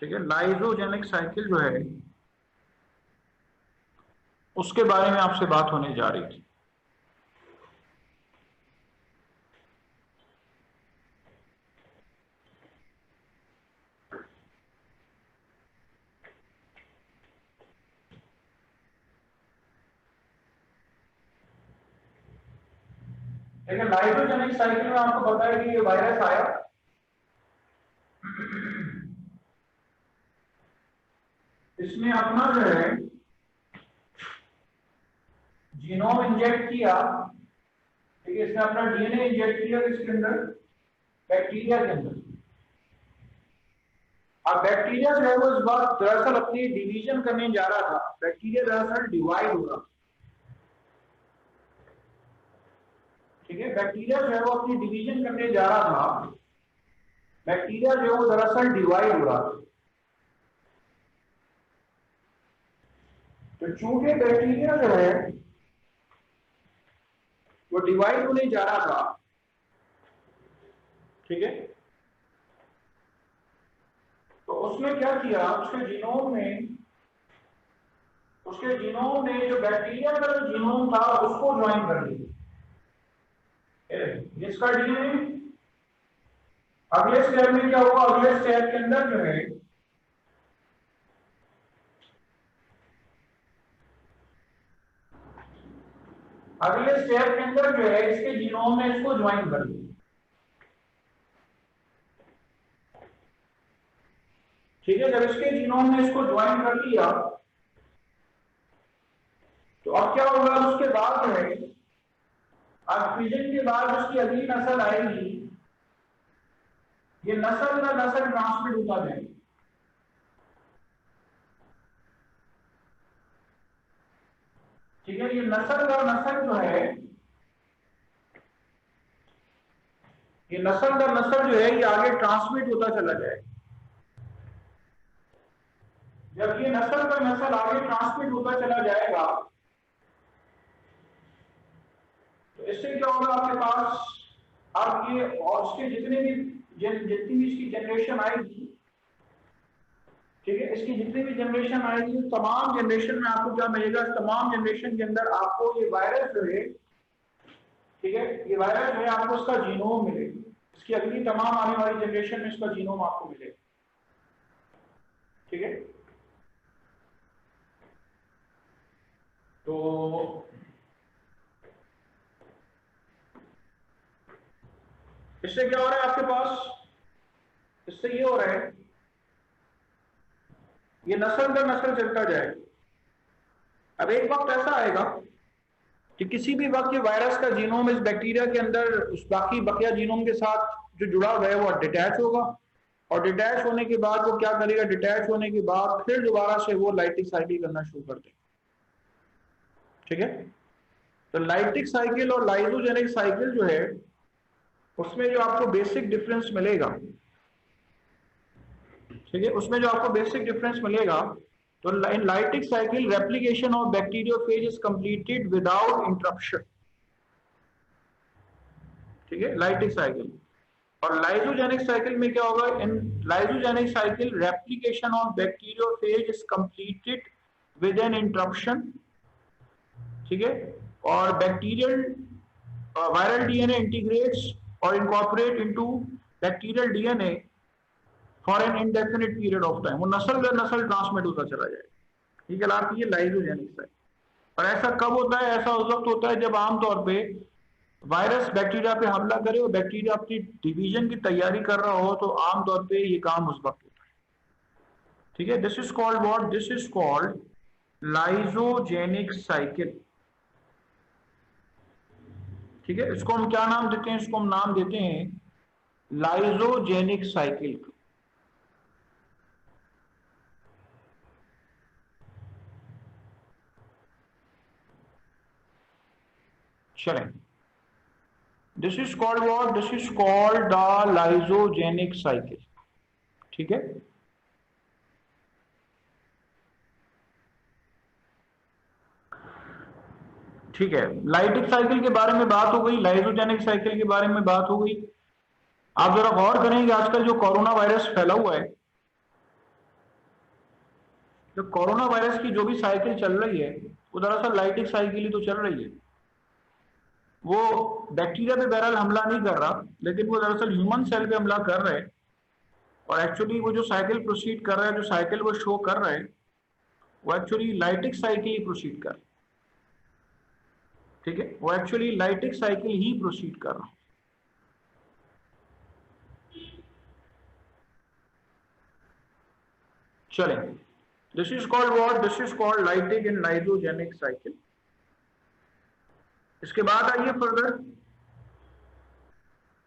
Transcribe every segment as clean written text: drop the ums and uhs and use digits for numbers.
ठीक है, lysogenic cycle जो है उसके बारे में आपसे बात होने जा रही थी। ठीक है, लाइजोजेनिक साइकिल में आपको पता है कि ये वायरस आया, इसने अपना जो है जीनोम इंजेक्ट किया। ठीक है, इसने अपना डीएनए इंजेक्ट किया इसके अंदर, बैक्टीरिया के अंदर। अब बैक्टीरिया जो है वो इस बार दरअसल अपनी डिवीजन करने जा रहा था। बैक्टीरिया दरअसल डिवाइड हो रहा। ठीक है, बैक्टीरिया जो है वो अपनी डिवीजन करने जा रहा था। बैक्टीरिया जो है वो दरअसल डिवाइड हो रहा था। तो चूंकि बैक्टीरिया जो है वो डिवाइड होने जा रहा था, ठीक है, तो उसने क्या किया, उसके जीनोम ने जो बैक्टीरिया का जो जीनोम था उसको ज्वाइन कर लिया। इसका डीएनए, अगले स्टेप में क्या होगा, अगले स्टेप के अंदर जो है इसके जीनोम ने इसको ज्वाइन कर लिया। ठीक है, जब इसके जीनोम ने इसको ज्वाइन कर लिया तो अब क्या होगा, उसके बाद जो है अब फिजन के बाद उसकी अगली नस्ल आएगी, ये नस्ल का नस्ल ट्रांसमिट होता जाएगी। ठीक है, ये नस्ल का नस्ल जो है, ये नस्ल का नस्ल जो है ये आगे ट्रांसमिट होता चला जाएगा। जब ये नस्ल का नस्ल आगे ट्रांसमिट होता चला जाएगा तो इससे क्या होगा, आपके पास अब ये और उसके जितनी भी इसकी जनरेशन आएगी, ठीक है, इसकी जितनी भी जनरेशन आएगी तमाम जनरेशन में आपको क्या मिलेगा, तमाम जनरेशन के अंदर आपको ये वायरस जो है, ठीक है, ये वायरस जो है आपको उसका जीनोम मिलेगा। इसकी अगली तमाम आने वाली जनरेशन में इसका जीनोम आपको मिलेगा। ठीक है, तो इससे क्या हो रहा है आपके पास, इससे ये हो रहा है ये नस्ल दर नस्ल चलता जाएगा। अब एक वक्त ऐसा आएगा कि किसी भी वक्त ये वायरस का जीनोम इस बैक्टीरिया के अंदर उस बाकी बकिया जीनोम के साथ जो जुड़ा हुआ है वो डिटैच होगा, और डिटैच होने के बाद वो क्या करेगा, डिटैच होने के बाद फिर दोबारा से वो लाइटिक साइकिल करना शुरू कर देगा। ठीक है, तो लाइटिक साइकिल और लाइजोजेनिक साइकिल जो है उसमें जो आपको बेसिक डिफरेंस मिलेगा, ठीक है, उसमें जो आपको बेसिक डिफरेंस मिलेगा, तो in lytic cycle replication of bacteriophage is completed without interruption. ठीक है, लाइटिक साइकिल। और लाइजोजेनिक साइकिल में क्या होगा, in lysogenic cycle replication of bacteriophage is completed with an interruption. ठीक है, और बैक्टीरियल वायरल डीएनए इंटीग्रेट्स और incorporate into bacterial DNA for an indefinite period of time. वो नस्ल दर नस्ल ट्रांसमिट होता चला जाएगा। ठीक है, आपकी ये लाइजोजेनिक साइकिल। और ऐसा कब होता है, ऐसा उस वक्त होता है जब आमतौर पे वायरस बैक्टीरिया पे हमला करे और बैक्टीरिया अपनी डिवीजन की तैयारी कर रहा हो, तो आमतौर पे ये काम उस वक्त होता है। ठीक है, this is called what, this is called lysogenic cycle. ठीक है, इसको हम क्या नाम देते हैं, इसको हम नाम देते हैं लाइजोजेनिक साइकिल। चलें, this is called what, this is called the lysogenic cycle. ठीक है, ठीक है, लाइटिक साइकिल के बारे में बात हो गई, लाइजोजेनिक साइकिल के बारे में बात हो गई। आप जरा गौर करेंगे, आजकल जो कोरोना वायरस फैला हुआ है, तो कोरोना वायरस की जो भी साइकिल चल रही है वो दरअसल लाइटिक साइकिल ही तो चल रही है। वो बैक्टीरिया पे बहरहाल हमला नहीं कर रहा, लेकिन वो दरअसल ह्यूमन सेल पे हमला कर रहे हैं। और एक्चुअली वो जो साइकिल प्रोसीड कर रहा है, जो साइकिल वो शो कर रहा है, वो एक्चुअली लाइटिक साइकिल ही प्रोसीड कर रहा है। ठीक है, वो एक्चुअली लाइटिक साइकिल ही प्रोसीड कर रहा है। चलें, this is called what? This is called lytic and lysogenic cycle. इसके बाद आइए फर्दर,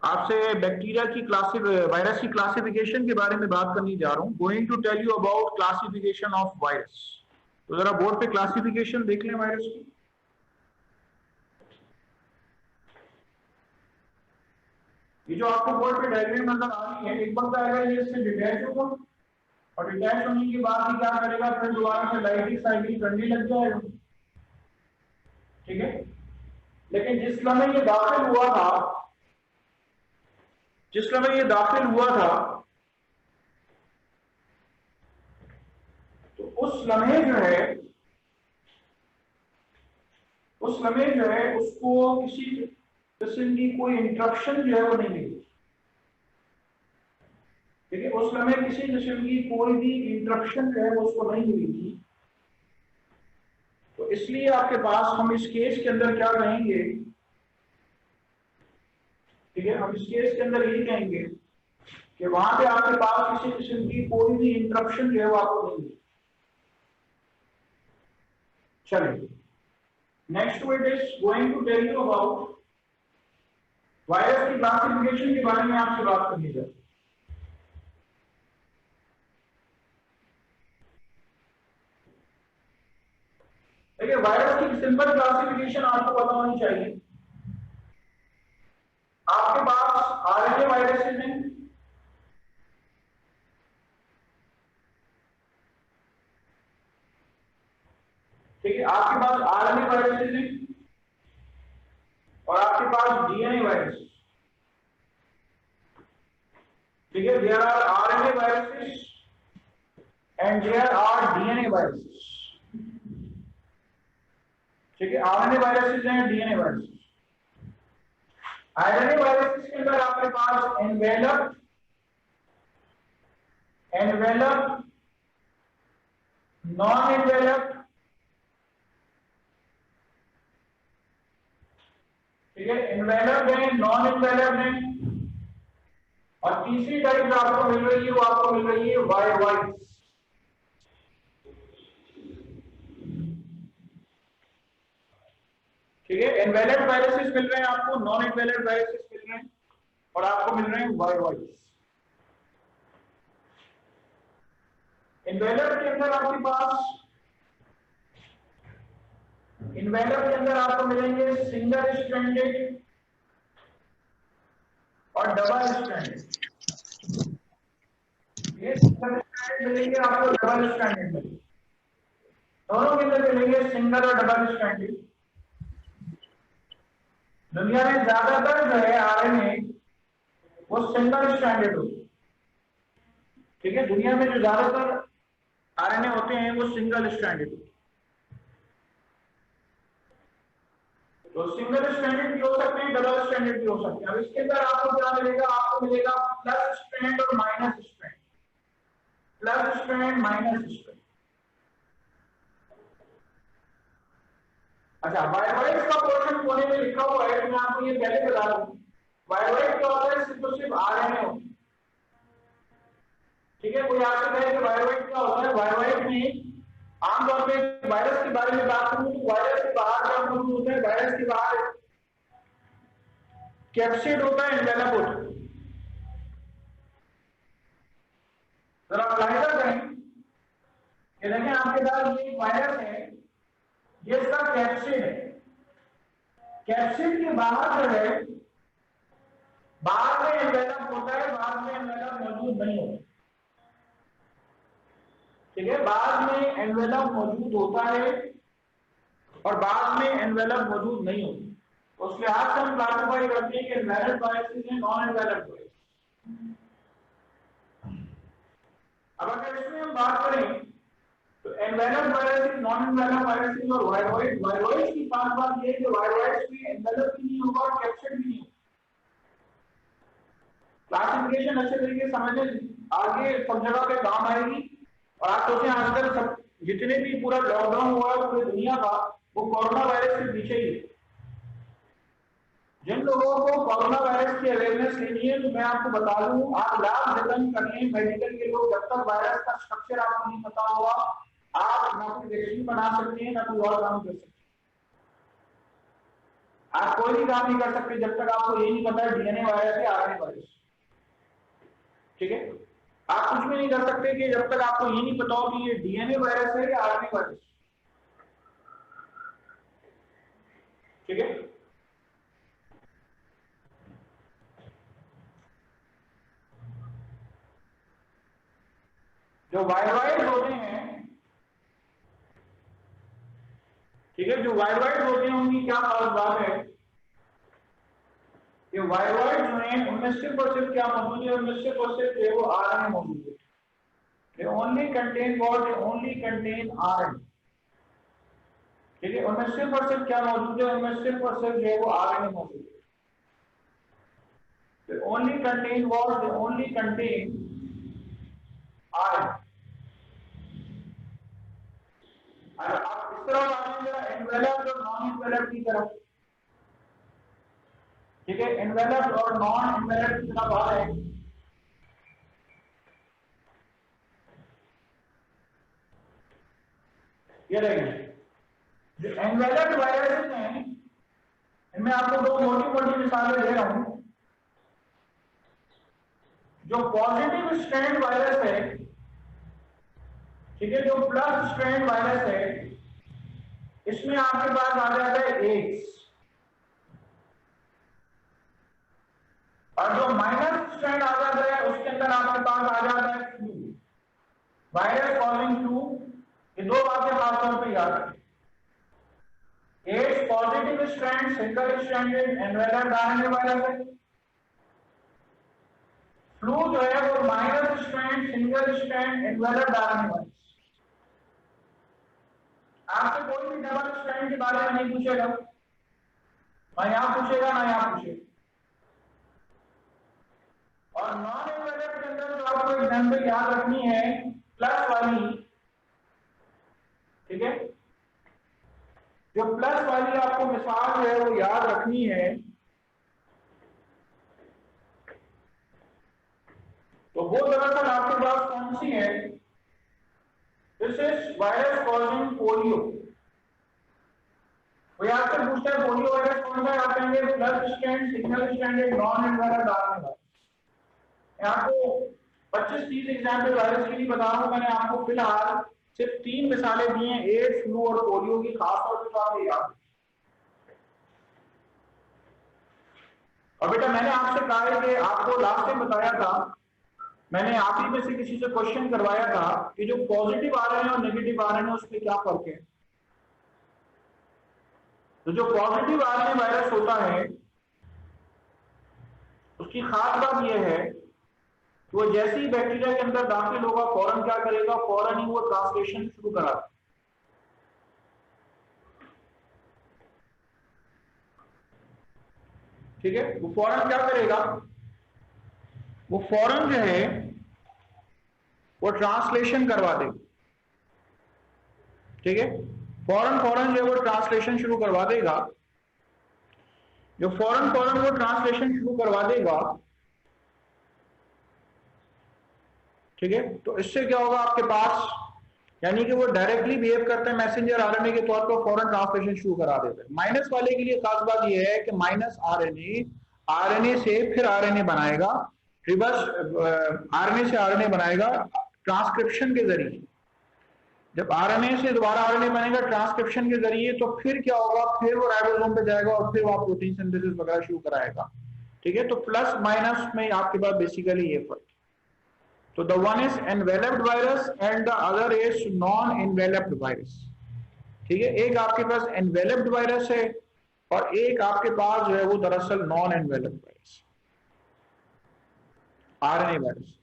आपसे बैक्टीरिया की वायरस की क्लासिफिकेशन के बारे में बात करने जा रहा हूं। Going to tell you about classification of virus. तो जरा बोर्ड पे क्लासिफिकेशन देख लें वायरस की। ये जो आपको बोर्ड पे डायग्राम नजर आ रही है, एक वक्त आएगा ये इससे डिटैच होगा, और डिटैच होने के बाद ही क्या करेगा, फिर दोबारा से लाइटिक साइकिल करने लग जाएगा। ठीक है, लेकिन जिस समय ये दाखिल हुआ था, तो उस लम्हे जो है उसको किसी किस्म की कोई इंटरप्शन जो है वो नहीं मिली। ठीक है, उस लम्हे किसी किस्म की कोई भी इंटरप्शन जो है वो उसको नहीं मिली थी। तो इसलिए आपके पास, हम इस केस के अंदर क्या कहेंगे, ठीक है, हम इस केस के अंदर यही कहेंगे कि वहां पे आपके पास किसी किस्म की कोई भी इंटरप्शन जो है वो आपको नहीं मिली। चलिए, next word is going to tell you about virus की क्लासिफिकेशन के बारे में आपसे बात करनी है। देखिए, वायरस की सिंपल क्लासिफिकेशन आपको पता होनी चाहिए। आपके पास आरएनए वायरसेस हैं, ठीक है, आपके पास आरएनए वायरसेस हैं और आपके पास डीएनए वायरसेस। ठीक है, there are RNA viruses and there are DNA viruses. ठीक है, आरएनए वायरसेस हैं, डीएनए वायरसेस। आरएनए वायरसेस के अंदर आपके पास एनवेलप, नॉन एनवेलप, ठीक है, एनवेलप है, नॉन एनवेलप है, और तीसरी टाइप आपको मिल रही है, वो आपको मिल रही है वायरवाइट्स। ठीक है, एनवेलेंट वायरसेस मिल रहे हैं आपको, नॉन एनवेलेंट वायरसेस मिल रहे हैं, और आपको मिल रहे हैं वायरवाइट्स। एनवेलेंट के अंदर आपको मिलेंगे सिंगल स्ट्रैंडेड और डबल स्ट्रैंडेड। ये सिंगल स्ट्रैंडेड मिलेंगे आपको, डबल स्ट्रैंडेड मिलेंगे, दोनों के अंदर मिलेंगे सिंगल और डबल स्ट्रैंडेड। दुनिया में ज्यादातर जो है आरएनए वो सिंगल स्ट्रैंडेड होते हैं। ठीक है, दुनिया में जो ज्यादातर आरएनए होते हैं वो सिंगल स्ट्रैंडेड होते हैं। तो सिंगल स्ट्रैंडेड भी हो सकते हैं, डबल स्ट्रैंडेड भी हो सकते हैं। अब इसके अंदर आपको क्या मिलेगा, आपको मिलेगा प्लस स्ट्रैंड और minus strand, plus strand minus strand. अच्छा, वायरवाइट्स का पोर्शन कोने में लिखा हुआ है, तो मैं आपको ये पहले बता दूं, वायरवाइट क्या होता है, सिर्फ और सिर्फ आरएनए होता है। ठीक है, कोई आपसे कहे कि वायरवाइट क्या होता है, वायरवाइट में आमतौर पे वायरस के बारे में बात करूं तो वायरस के बाहर क्या मौजूद होता है, वायरस के बाहर कैप्सिड होता है, एनवेलप होता है। जरा मुलाहिजा करें कि देखें, आपके पास ये वायरस है, ये इसका कैप्सिड है। कैप्सिड के बाहर जो है, बाहर में एनवेलप होता है, बाहर में एनवेलप मौजूद नहीं होता। ठीक है, बाद में एनवेलप मौजूद होता है और बाद में एनवेलप मौजूद नहीं होता। उस लिहाज से हम क्लासिफाई करते हैं कि एनवेलप वायरसेस हैं, नॉन एनवेलप वायरस। अब अगर इसमें हम बात करें तो envelope virus, non envelope virus और वायरॉइड। वायरॉइड की खास बात ये है कि वायरॉइड भी एनवेलप भी नहीं होगा और कैप्चर्ड भी नहीं होगा। क्लासिफिकेशन अच्छे तरीके से समझने, आगे सब जगह पे काम आएगी। और आप सोचें आजकल सब जितने भी पूरा लॉकडाउन हुआ है पूरी दुनिया का, वो कोरोना वायरस के पीछे ही है। जिन लोगों को कोरोना वायरस की अवेयरनेस लेनी है, तो मैं आपको बता दूं, आप लैब डिजाइन करें, मेडिकल के लोग, जब तक वायरस का स्ट्रक्चर आपको नहीं पता होगा, आप ना कोई वैक्सीन बना सकते हैं, ना कोई और काम कर सकते हैं। आप कोई भी काम नहीं कर सकते जब तक आपको ये नहीं पता है डीएनए वायरस है, आरएनए वायरस। ठीक है, आप कुछ भी नहीं कर सकते कि जब तक आपको ये नहीं पता हो कि ये डीएनए वायरस है या आरएनए वायरस। ठीक है, जो वायरॉइड होते हैं, ठीक है, जो वायरॉइड होते हैं उनकी क्या खास बात है, ये वायरॉइड जो है उनमें सिर्फ और सिर्फ क्या मौजूद है, उनमें सिर्फ और सिर्फ वो आरएनए मौजूद है। They only contain what? They only contain RNA। ठीक है, उनमें सिर्फ और सिर्फ क्या मौजूद है, उनमें सिर्फ और सिर्फ जो है वो आरएनए मौजूद है। They only contain what? They only contain RNA। अब इस तरह आते हैं जरा एनवेलप्ड और नॉन एनवेलप्ड की तरफ। ठीक है, एनवेलप्ड और नॉन एनवेलप्ड की तरफ आ रहे हैं। ये रहेंगे जो एनवेलप्ड वायरस हैं, इनमें आपको दो मोटी मोटी मिसालें दे रहा हूं। जो पॉजिटिव स्ट्रैंड वायरस है, ठीक है, जो प्लस स्ट्रैंड वायरस है, इसमें आपके पास आ जाता है एड्स। और जो माइनस स्ट्रैंड आ जाता है उसके अंदर आपके पास आ जाता है फ्लू, वायरस कॉजिंग फ्लू। ये दो बातें खासतौर पर याद रखें। AIDS positive strand, single stranded enveloped RNA virus है। फ्लू जो है वो minus strand, single strand enveloped RNA virus. आपसे कोई भी डबल स्ट्रैंड के बारे में नहीं पूछेगा, ना यहां पूछेगा ना यहां पूछेगा। और नॉन एनवेलप्ड के अंदर जो आपको एग्जांपल याद रखनी है, प्लस वाली, ठीक है, जो प्लस वाली आपको मिसाल जो है वो याद रखनी है, तो वो दरअसल आपके पास कौन सी है? This is virus causing polio. कोई आपसे पूछता है पोलियो वायरस कौन सा है, आप कहेंगे plus strand, single stranded, non enveloped RNA virus. आपको 25-30 एग्जाम्पल वायरस के लिए बता रहा हूं, मैंने आपको फिलहाल सिर्फ 3 मिसालें दी हैं, एड्स, फ्लू और पोलियो की, खासतौर पर आप याद। और बेटा मैंने आपसे कहा है कि आपको लास्ट टाइम बताया था, मैंने आप ही में से किसी से क्वेश्चन करवाया था कि जो पॉजिटिव आरएनए और नेगेटिव आरएनए उसमें क्या फर्क है। तो जो पॉजिटिव आरएनए वायरस होता है उसकी खास बात यह है कि वो जैसे ही बैक्टीरिया के अंदर दाखिल होगा फौरन क्या करेगा, फौरन ही वो ट्रांसलेशन शुरू करा। ठीक है, वो फौरन क्या करेगा, वो फौरन जो है वो ट्रांसलेशन करवा देगा। ठीक है, फौरन फौरन जो है वो ट्रांसलेशन शुरू करवा देगा। जो फौरन फौरन वो ट्रांसलेशन शुरू करवा देगा, ठीक है, तो इससे क्या होगा आपके पास, यानी कि वो डायरेक्टली बिहेव करते हैं मैसेंजर आरएनए के तौर पर, फौरन ट्रांसलेशन शुरू करा देते हैं। माइनस वाले के लिए खास बात यह है कि माइनस आरएनए, आरएनए से फिर आरएनए बनाएगा, रिवर्स आरएनए से आरएनए बनाएगा ट्रांसक्रिप्शन के जरिए। जब आरएनए से दोबारा आरएनए बनेगा ट्रांसक्रिप्शन के जरिए, तो फिर क्या होगा, फिर वो राइबोसोम पे जाएगा और फिर वो प्रोटीन सिंथेसिस वगैरह शुरू कराएगा। ठीक है, तो प्लस माइनस में आपके पास बेसिकली ये फर्क। तो the one is enveloped virus and the other is non-enveloped virus। ठीक है, एक आपके पास enveloped virus है और एक आपके पास जो है वो दरअसल non-enveloped virus, RNA वायरस।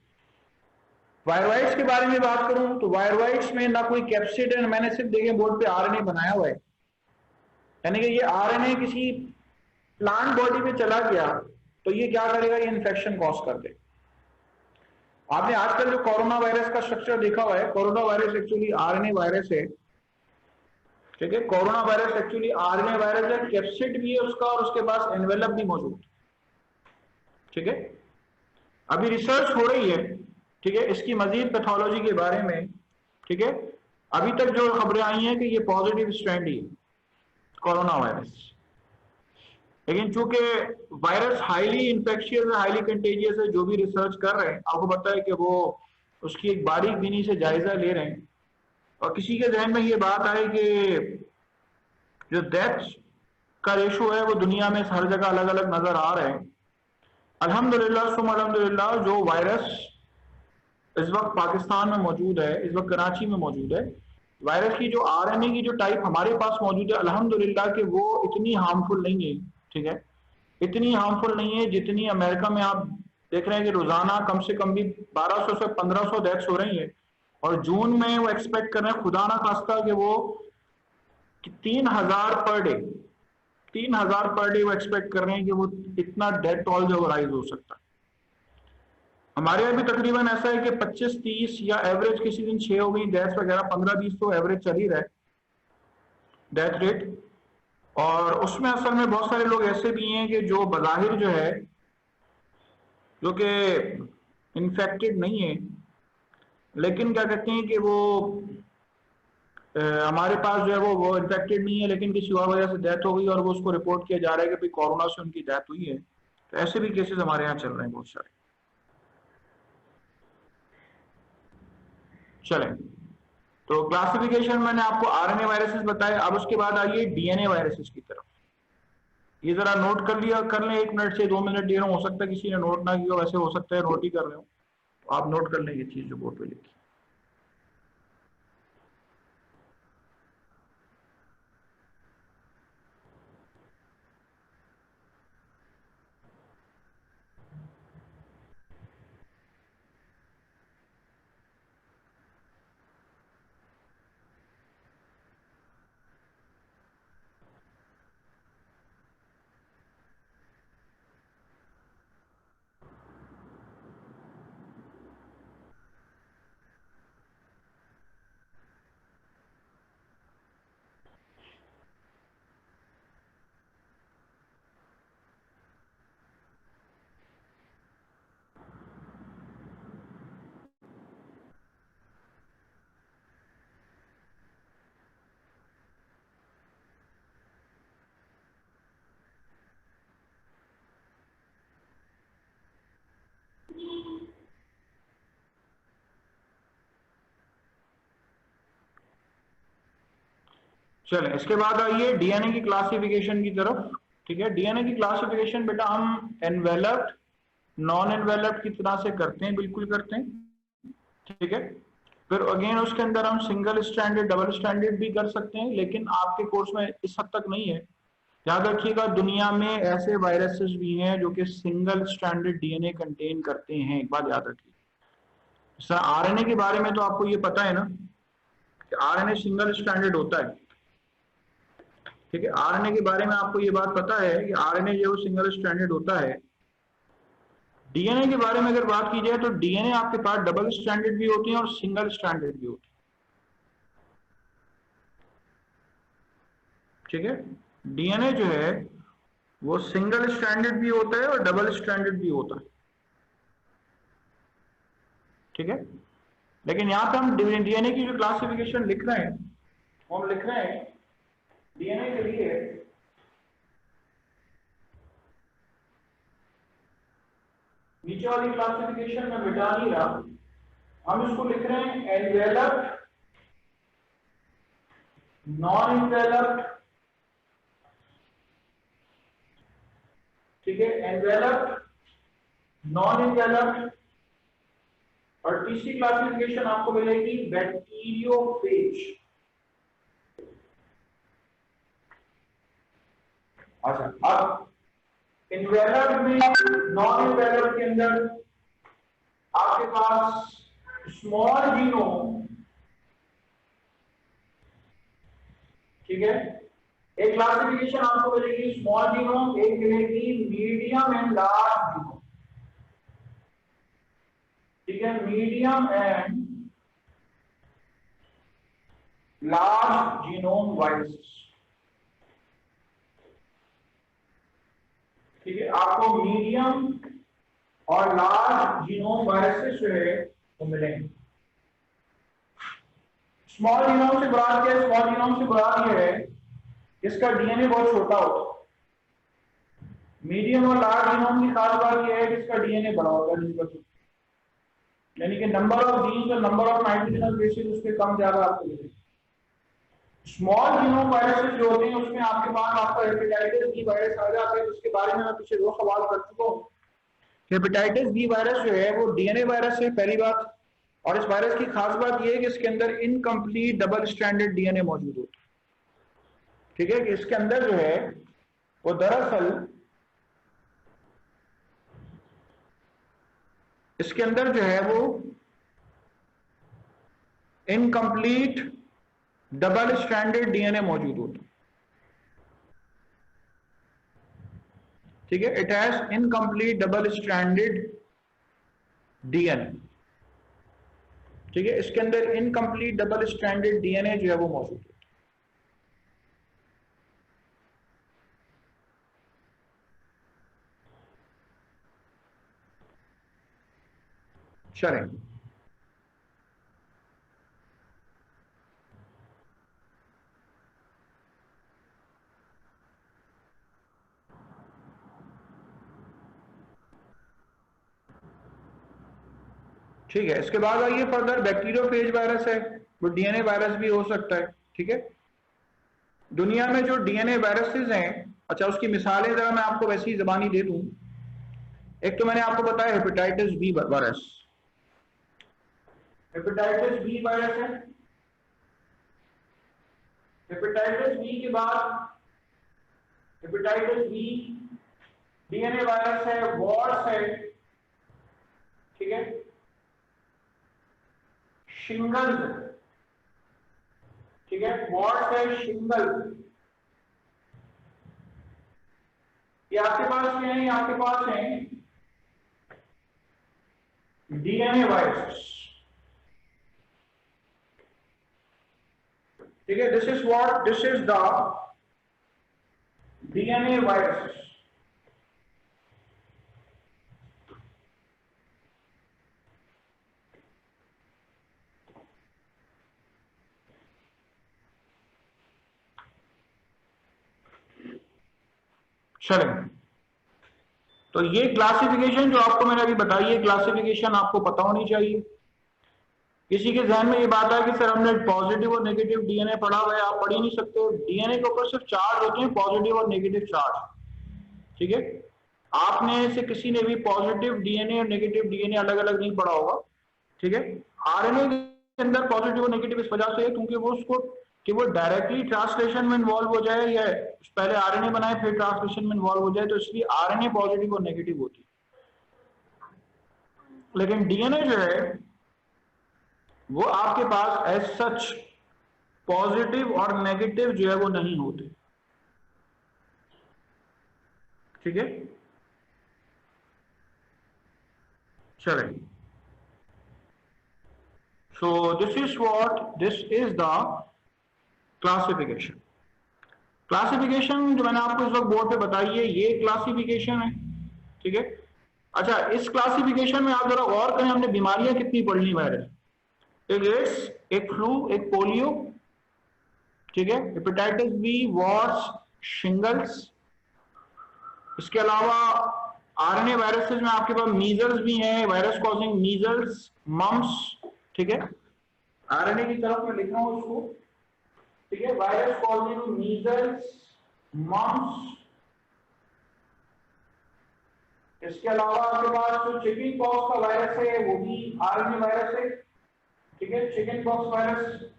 वायरवाइट्स के बारे में बात करूं तो वायरवाइट्स में ना कोई कैप्सिड है, मैंने सिर्फ देखे बोर्ड पे आरएनए बनाया हुआ है, यानी कि ये आरएनए किसी प्लांट बॉडी में चला गया तो ये क्या करेगा, ये इन्फेक्शन कॉज कर दे। आपने आजकल जो कोरोना वायरस का स्ट्रक्चर देखा हुआ है, corona virus actually RNA virus है, ठीक है। Corona virus actually RNA virus है, कैप्सिड भी है उसका और उसके पास एनवेलप भी मौजूद, ठीक है। अभी रिसर्च हो रही है, ठीक है, इसकी मजीद पैथोलॉजी के बारे में, ठीक है। अभी तक जो खबरें आई हैं कि ये पॉजिटिव स्ट्रैंड ही है कोरोना वायरस, लेकिन चूंकि वायरस हाईली इंफेक्शियस है, हाईली कंटेजियस है, जो भी रिसर्च कर रहे हैं आपको पता है कि वो उसकी एक बारीक बीनी से जायजा ले रहे हैं, और किसी के जहन में ये बात आई कि जो डेथ का रेशो है वो दुनिया में हर जगह अलग अलग नजर आ रहे हैं। अल्हम्दुलिल्लाह सुम अल्हम्दुलिल्लाह जो वायरस इस वक्त पाकिस्तान में मौजूद है, इस वक्त कराची में मौजूद है, वायरस की जो आरएनए की जो टाइप हमारे पास मौजूद है, अल्हम्दुलिल्लाह कि वो इतनी हार्मफुल नहीं है, ठीक है, इतनी हार्मफुल नहीं है जितनी अमेरिका में आप देख रहे हैं कि रोजाना कम से कम भी 1200 से 1500 डेथ्स हो रही है, और जून में वो एक्सपेक्ट कर रहे हैं खुदा ना खास्ता कि वो 3000 पर डे, 3000 पर डे वो एक्सपेक्ट कर रहे हैं कि वो इतना डेथ टॉल जो राइज हो सकता है। हमारे यहाँ भी तकरीबन ऐसा है कि 25-30 या एवरेज किसी दिन 6 हो गई डेथ वगैरह, 15-20 तो एवरेज चल ही रहा है डेथ रेट। और उसमें असल में बहुत सारे लोग ऐसे भी हैं कि जो बज़ाहिर जो है जो कि इन्फेक्टेड नहीं है, लेकिन क्या कहते हैं कि वो हमारे पास जो है वो इन्फेक्टेड नहीं है, लेकिन किसी और वजह से डेथ हो गई और वो उसको रिपोर्ट किया जा रहा है कि भाई कोरोना से उनकी डेथ हुई है। तो ऐसे भी केसेस हमारे यहाँ चल रहे हैं बहुत सारे। चलें, तो क्लासिफिकेशन मैंने आपको आरएनए वायरसेस बताए, अब उसके बाद आइए डीएनए वायरसेस की तरफ। ये जरा नोट कर लिया कर लें, 1 मिनट से 2 मिनट दे रहा हूं, हो सकता है किसी ने नोट ना किया, वैसे हो सकता है नोट ही कर रहे हो, तो आप नोट कर लें ये चीज जो बोर्ड पे लिखी। चलें, इसके बाद आइए डीएनए की क्लासिफिकेशन की तरफ, ठीक है। डीएनए की क्लासिफिकेशन बेटा हम एनवेलप्ड नॉन एनवेलप्ड की तरह से करते हैं, बिल्कुल करते हैं, ठीक है। फिर अगेन उसके अंदर हम सिंगल स्टैंडर्ड डबल स्टैंडर्ड भी कर सकते हैं, लेकिन आपके कोर्स में इस हद तक नहीं है। याद रखिएगा दुनिया में ऐसे वायरसेस भी हैं जो कि सिंगल स्टैंडर्ड डीएनए कंटेन करते हैं, एक बात याद रखिए। सर आरएनए के बारे में तो आपको ये पता है ना कि आरएनए सिंगल स्टैंडर्ड होता है, ठीक है। आरएनए के बारे में आपको ये बात पता है कि आरएनए जो सिंगल स्टैंडर्ड होता है। डीएनए के बारे में अगर बात की जाए तो डीएनए आपके पास डबल स्टैंडर्ड भी होती है और सिंगल स्टैंडर्ड भी होती है, ठीक है। डीएनए जो है वो सिंगल स्टैंडर्ड भी होता है और डबल स्टैंडर्ड भी होता है, ठीक है। लेकिन यहाँ पे हम डीएनए की जो क्लासिफिकेशन लिख रहे हैं वो हम लिख रहे हैं डीएनए के लिए नीचे वाली क्लासिफिकेशन में मिटा नहीं रहा, हम इसको लिख रहे हैं एनवेलप्ड नॉन एनवेलप्ड, ठीक है, एनवेलप्ड नॉन एनवेलप्ड, और तीसरी क्लासिफिकेशन आपको मिलेगी बैक्टीरियोफेज। अच्छा, अब इन्वेलप्ड में नॉन इन्वेलप्ड के अंदर आपके पास स्मॉल जीनोम, ठीक है, एक क्लासिफिकेशन आपको मिलेगी स्मॉल जीनोम, एक मिलेगी मीडियम एंड लार्ज जीनोम, ठीक है, medium and large genome viruses, ठीक है, आपको मीडियम और लार्ज जीनोम वायरसेस जो है वो मिलेंगे। स्मॉल जीनोम से मुराद क्या है? स्मॉल जीनोम से मुराद ये है इसका डीएनए बहुत छोटा होता है। मीडियम और लार्ज जीनोम की खास बात यह है कि इसका डीएनए बड़ा होता है, यानी कि नंबर ऑफ जीन्स और नंबर ऑफ नाइट्रोजनस बेसिस उसके कम ज्यादा आपको मिलेंगे। स्मॉल जीनोम वायरसेस जो होते हैं उसमें आपके पास आपका हेपेटाइटिस बी वायरस आ जाता है, उसके बारे में मैं पीछे 2 सवाल कर चुका हूँ। हेपेटाइटिस बी वायरस जो है वो डीएनए वायरस है, पहली बात, और इस वायरस की खास बात यह है कि इसके अंदर इनकम्प्लीट डबल स्ट्रैंडेड डीएनए मौजूद होता है, ठीक है, कि इसके अंदर जो है वो दरअसल इसके अंदर जो है वो इनकम्प्लीट डबल स्ट्रैंडेड डीएनए मौजूद होता है, ठीक है, it has incomplete double stranded DNA, ठीक है, इसके अंदर इनकम्प्लीट डबल स्ट्रैंडेड डीएनए जो है वो मौजूद है। चलें, ठीक है, इसके बाद आइए फर्दर बैक्टीरियोफेज वायरस है, वो डीएनए वायरस भी हो सकता है, ठीक है। दुनिया में जो डीएनए वायरसेस हैं, अच्छा उसकी मिसालें जरा मैं आपको वैसी जबानी दे दूं। एक तो मैंने आपको बताया hepatitis B virus, hepatitis B virus है। हेपेटाइटिस बी के बाद हेपेटाइटिस बी डीएनए वायरस है, वॉर्स है, ठीक है, शिंगल्स, ठीक है, वॉर्स है, शिंगल्स, ये आपके पास क्या है? आपके पास है डीएनए वायरस, ठीक है, this is what, this is the DNA virus, चलें, तो ये क्लासिफिकेशन जो आपको मैंने अभी बताई है, क्लासिफिकेशन आपको पता होनी चाहिए। किसी के ध्यान में ये बात है कि सर हमने पॉजिटिव और नेगेटिव डीएनए पढ़ा हुआ है, आप पढ़ ही नहीं सकते। डीएनए के ऊपर सिर्फ चार्ज होते हैं, पॉजिटिव और नेगेटिव चार्ज, ठीक है। आपने से किसी ने भी पॉजिटिव डीएनए और नेगेटिव डीएनए अलग अलग नहीं पढ़ा होगा, ठीक है। आरएनए के अंदर पॉजिटिव और नेगेटिव इस वजह से है क्योंकि वो उसको कि वो डायरेक्टली ट्रांसलेशन में इन्वॉल्व हो जाए या पहले आरएनए बनाए फिर ट्रांसलेशन में इन्वॉल्व हो जाए, तो इसलिए आरएनए पॉजिटिव और नेगेटिव होती है। लेकिन डीएनए जो है वो आपके पास एज सच पॉजिटिव और नेगेटिव जो है वो नहीं होते, ठीक है। चलें, so this is what, this is the classification. Classification जो मैंने आपको इस वक्त बोर्ड पे बताई है ये क्लासिफिकेशन है, ठीक है। अच्छा, इस क्लासिफिकेशन में आप जरा गौर करें, हमने बीमारियां कितनी पढ़ ली वायरस, एक एड्स, एक फ्लू, एक पोलियो, ठीक है, हेपेटाइटिस बी, वॉर्स, शिंगल्स, इसके अलावा आरएनए वायरसेस में आपके पास मीजल्स भी हैं, वायरस कॉजिंग मीजल्स, मम्स, ठीक है, आरएनए की तरफ मैं लिख रहा हूं उसको, ठीक है, वायरस कॉजिंग मीजल्स, मम्स, इसके अलावा आपके पास जो चिकन पॉक्स का वायरस है वो भी आरएनए वायरस है, ठीक है, chicken pox virus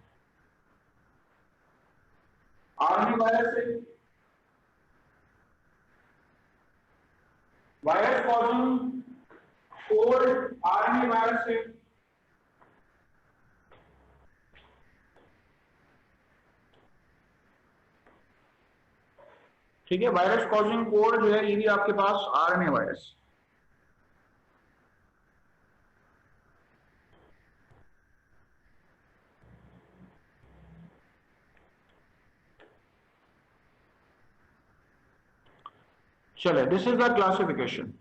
RNA virus है। Virus causing cold RNA virus है, ठीक है, वायरस कॉजिंग कोड जो है ये भी आपके पास आरएनए वायरस। चले, दिस इज द क्लासिफिकेशन।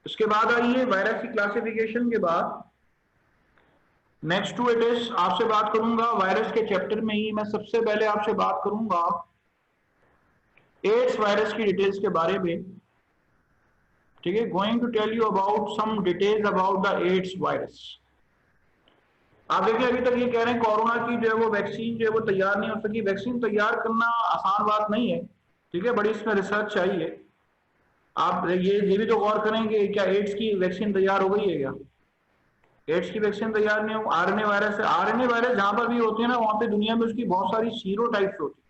इसके बाद आइए वायरस की क्लासिफिकेशन के बाद नेक्स्ट टू इट इज आपसे बात करूंगा वायरस के चैप्टर में ही। मैं सबसे पहले आपसे बात करूंगा एड्स वायरस की डिटेल्स के बारे में। ठीक है, going to tell you about some details about the AIDS virus. आप देखिए अभी तक ये कह रहे हैं कोरोना की जो है वो वैक्सीन जो है वो तैयार नहीं हो सकी। वैक्सीन तैयार करना आसान बात नहीं है, ठीक है, बड़ी इसमें रिसर्च चाहिए। आप ये भी तो गौर करेंगे, क्या एड्स की वैक्सीन तैयार हो गई है क्या? एड्स की वैक्सीन तैयार नहीं हो। आरएनए वायरस है, आरएनए वायरस जहां पर भी होती है ना वहां पे दुनिया में उसकी बहुत सारी सीरो टाइप्स होती है।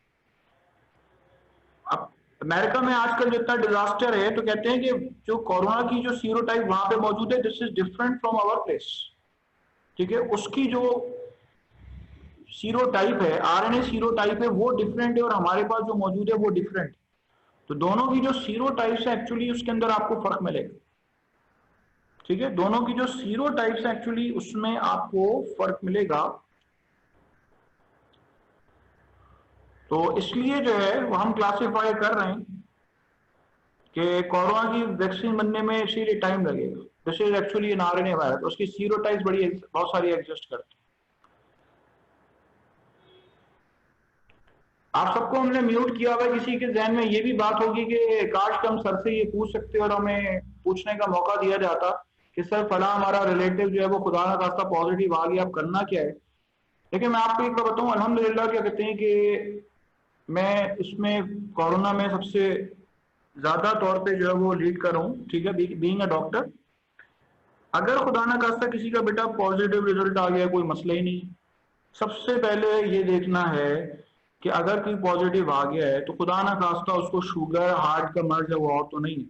अब अमेरिका में आजकल जितना डिजास्टर है तो कहते हैं कि जो कोरोना की जो सीरो टाइप वहां पे मौजूद है, this is different from our place. ठीक है, उसकी जो सीरो टाइप है, आरएनए सीरो टाइप है, वो डिफरेंट है और हमारे पास जो मौजूद है वो डिफरेंट। तो दोनों की जो सीरो टाइप्स है एक्चुअली उसके अंदर आपको फर्क मिलेगा। ठीक है, दोनों की जो सीरो टाइप्स है एक्चुअली उसमें आपको फर्क मिलेगा। तो इसलिए जो है वो हम क्लासिफाई कर रहे हैं कि कोरोना की वैक्सीन बनने में इसीलिए टाइम लगेगा। This is actually an RNA virus, उसकी सीरो टाइप्स बड़ी बहुत सारी एग्जिस्ट करती है। आप सबको हमने म्यूट किया हुआ है, किसी के जहन में ये भी बात होगी कि काश हम सर से ये पूछ सकते और हमें पूछने का मौका दिया जाता कि सर फला हमारा रिलेटिव जो है वो खुदा ना खास्ता पॉजिटिव आ गया, अब करना क्या है। लेकिन मैं आपको एक बार बताऊं, अल्हम्दुलिल्लाह क्या कहते हैं कि मैं इसमें कोरोना में सबसे ज्यादा तौर पे जो है वो लीड कर रहा हूँ। ठीक है, बीइंग अ डॉक्टर, अगर खुदा ना खास्ता किसी का बेटा पॉजिटिव रिजल्ट आ गया कोई मसला ही नहीं। सबसे पहले ये देखना है कि अगर कोई पॉजिटिव आ गया है तो खुदा ना खास्ता उसको शुगर हार्ट का मर्ज है वो और तो नहीं है।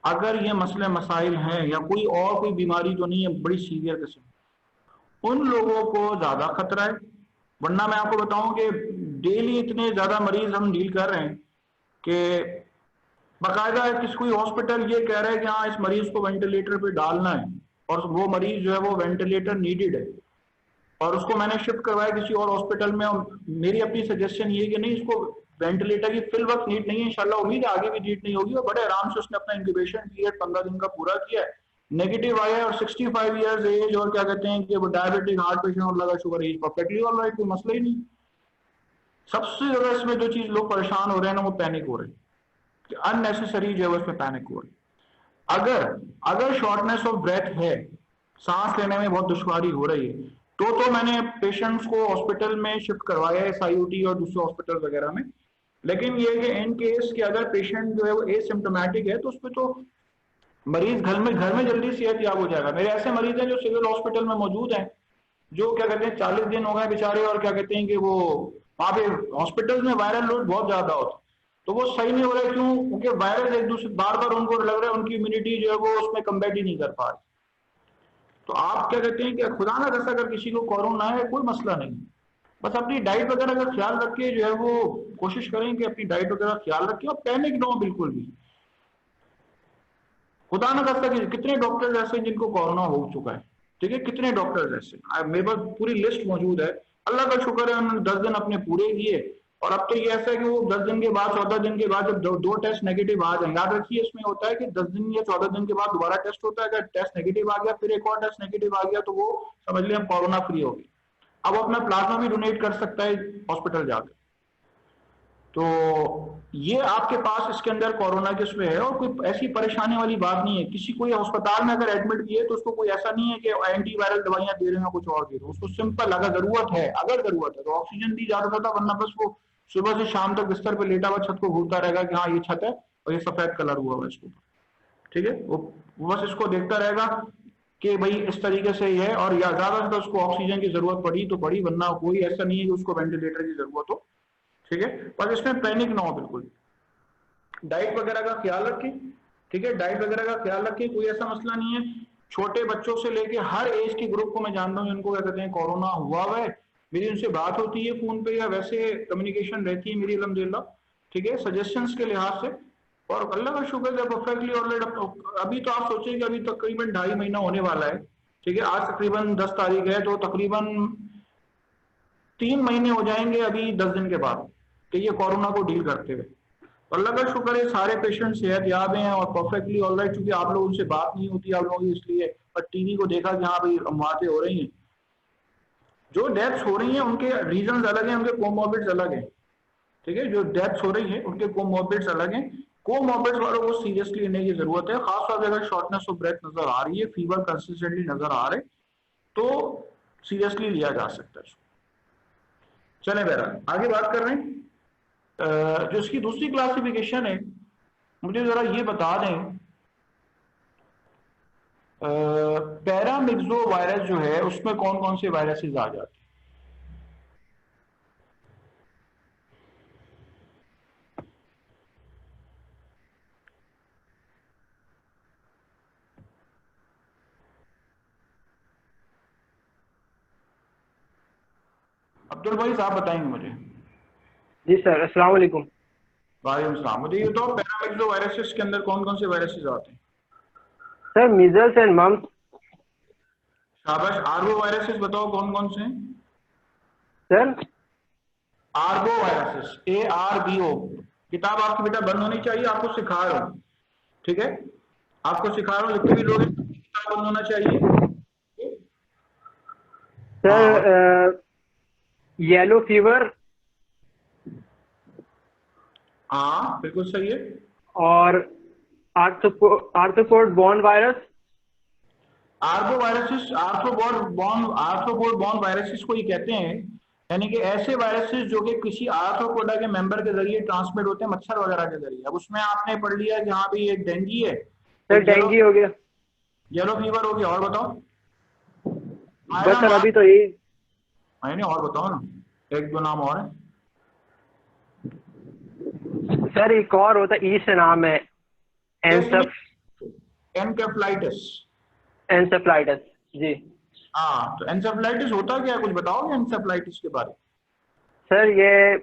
अगर ये मसले मसाइल हैं या कोई और कोई बीमारी तो नहीं है बड़ी सीवियर किस्म, उन लोगों को ज्यादा खतरा है। वरना मैं आपको बताऊं कि डेली इतने ज्यादा मरीज हम डील कर रहे हैं कि बाकायदा किसी कोई हॉस्पिटल ये कह रहा है कि हाँ इस मरीज को वेंटिलेटर पे डालना है और वो मरीज जो है वो वेंटिलेटर नीडेड है और उसको मैंने शिफ्ट करवाया किसी और हॉस्पिटल में। और मेरी अपनी सजेशन ये है कि नहीं, इसको वेंटिलेटर की फिल वक्त नीड नहीं है, इंशाल्लाह उम्मीद है आगे भी नीड नहीं होगी। और बड़े आराम से उसने अपना इंक्यूबेशन पीरियड 15 दिन का पूरा किया है, नेगेटिव आया है और 65 ईयर्स एज और क्या कहते हैं कि वो डायबिटिक हार्ट पेशेंट और लगा sugar as perfectly all right, कोई मसला ही नहीं। सबसे ज्यादा इसमें जो चीज लोग परेशान हो रहे हैं ना वो पैनिक हो रहे हैं कि अननेसेसरी जो है उसमें पैनिक हो रही है। अगर शॉर्टनेस ऑफ ब्रेथ है, सांस लेने में बहुत दुश्वारी हो रही है, तो मैंने पेशेंट्स को हॉस्पिटल में शिफ्ट करवाया है, एसआईयूटी और दूसरे हॉस्पिटल वगैरह में। लेकिन ये कि इन केस कि अगर पेशेंट जो है वो एसिम्टोमेटिक है तो उस पर तो मरीज घर में जल्दी सेहतयाब हो जाएगा। मेरे ऐसे मरीज हैं जो सिविल हॉस्पिटल में मौजूद हैं, जो क्या कहते हैं 40 दिन हो गए बेचारे और क्या कहते हैं कि वो वहां पे हॉस्पिटल में वायरल लोड बहुत ज्यादा होता है तो वो सही नहीं हो रहा है। क्यों? क्योंकि वायरस एक दूसरे बार बार उनको लग रहा है उनकी इम्यूनिटी जो है वो उसमें कम्बैट ही नहीं कर पा रही। तो आप क्या कहते हैं कि खुदा ना खास्ता अगर किसी को कोरोना है कोई मसला नहीं, बस अपनी डाइट वगैरह का ख्याल रख के जो है वो कोशिश करें कि अपनी डाइट वगैरह ख्याल रखें और पैनिक ना हो बिल्कुल भी। खुदा ना खास्ता कितने डॉक्टर्स ऐसे हैं जिनको कोरोना हो चुका है, ठीक है, कितने डॉक्टर्स ऐसे, मेरे पास पूरी लिस्ट मौजूद है। अल्लाह का शुक्र है उन्होंने 10 दिन अपने पूरे किए और अब तो ये ऐसा है कि वो 10 दिन के बाद 14 दिन के बाद जब दो टेस्ट नेगेटिव आ जाए, याद रखिए इसमें होता है कि 10 दिन या 14 दिन के बाद दोबारा टेस्ट होता है। अगर टेस्ट नेगेटिव आ गया फिर एक और टेस्ट नेगेटिव आ गया तो वो समझ लिया कोरोना फ्री हो गई। अब अपना प्लाज्मा भी डोनेट कर सकता है हॉस्पिटल जाकर। तो ये आपके पास इसके अंदर कोरोना के उसमें है और कोई ऐसी परेशानी वाली बात नहीं है। किसी कोई अस्पताल में अगर एडमिट किए तो उसको कोई ऐसा नहीं है कि एंटीवायरल दवाइयां दे रहे हैं कुछ और दे रहे हैं। उसको सिंपल अगर जरूरत है तो ऑक्सीजन दी जा सकता, वरना बस वो सुबह से शाम तक बिस्तर पे लेटा हुआ छत को घूरता रहेगा कि हाँ ये छत है और ये सफेद कलर हुआ हुआ इसके ऊपर, ठीक है। वो बस इसको देखता रहेगा कि भाई इस तरीके से ही है और या ज्यादा से उसको ऑक्सीजन की जरूरत पड़ी तो पड़ी, वरना कोई ऐसा नहीं है कि उसको वेंटिलेटर की जरूरत हो, ठीक है। पर इसमें पैनिक ना हो बिल्कुल। डाइट वगैरह का ख्याल रखें, ठीक है, डाइट वगैरह का ख्याल रखें, कोई ऐसा मसला नहीं है। छोटे बच्चों से लेके हर एज के ग्रुप को मैं जानता हूँ जिनको क्या कहते हैं कोरोना हुआ हुआ है। मेरी उनसे बात होती है फोन पे या वैसे कम्युनिकेशन रहती है मेरी अल्हम्दुलिल्लाह। ठीक है, सजेशंस के लिहाज से। और अल्लाह का शुक्र है परफेक्टली ऑलरेडी। अभी तो आप सोचें कि अभी तकरीबन 2.5 महीना होने वाला है, ठीक है, आज तकरीबन 10 तारीख है, तो तकरीबन 3 महीने हो जाएंगे अभी 10 दिन के बाद कि ये कोरोना को डील करते हुए। अल्लाह का शुक्र है सारे पेशेंट सेहत याब हैं और परफेक्टली ऑलराइट। चूंकि आप लोगों से बात नहीं होती आप लोगों की, इसलिए पर टीवी को देखा कि हाँ भाई अमवातें हो रही हैं, जो डेथ्स हो रही हैं उनके रीजन अलग हैं, उनके कोमॉर्बिड्स अलग हैं, ठीक है, जो डेथ्स हो रही है उनके कोमॉर्बिड्स अलग हैं। कोमॉर्बिड्स वालों को सीरियसली लेने की जरूरत है, खासतौर पर अगर शॉर्टनेस ऑफ ब्रेथ नजर आ रही है, फीवर कंसिस्टेंटली नजर आ रहे, तो सीरियसली लिया जा सकता है। चले बहरहाल आगे बात कर रहे हैं। जो इसकी दूसरी क्लासिफिकेशन है, मुझे जरा ये बता दें, पैरामिक्सो वायरस जो है उसमें कौन कौन से वायरसेस आ जाते हैं? अब्दुल भाई साहब बताएंगे मुझे। जी सर, अस्सलाम वालेकुम। वालेकुम सलाम। मुझे ये तो पैरामिक्सो वायरसेस के अंदर कौन कौन से वायरसेस आते हैं? Sir measles and mumps. शाबाश। आर्बो वायरसेस बताओ कौन कौन से हैं? Sir arbo viruses, ARBO। किताब आपकी बेटा बंद होनी चाहिए, आपको सिखा रहा हूँ, ठीक है, आपको सिखा रहा हूँ, लिखते भी लोग किताब बंद होना चाहिए। हाँ, सर येलो फीवर हाँ बिल्कुल सही है। और arthropod born virus. Arthro viruses, arthropod born viruses को ये कहते हैं, यानी कि ऐसे वायरसेस जो कि किसी आर्थ्रोपोडा के मेंबर के जरिए ट्रांसमिट होते हैं, मच्छर वगैरह के जरिए। अब उसमें आपने पढ़ लिया कि हाँ भाई एक डेंगी है, सर एक डेंगू हो गया। येलो फीवर हो गया, और बताओ? बस सर अभी तो यही। नहीं, और बताओ ना, एक दो नाम और है। सर एक और होता है, ई से नाम है, एनकेफ्लाइटिस। एंसेफ्लाइटिस। जी हाँ, तो एनसेफ्लाइटिस होता क्या है, कुछ बताओगे एनसेफ्लाइटिस के बारे में? सर ये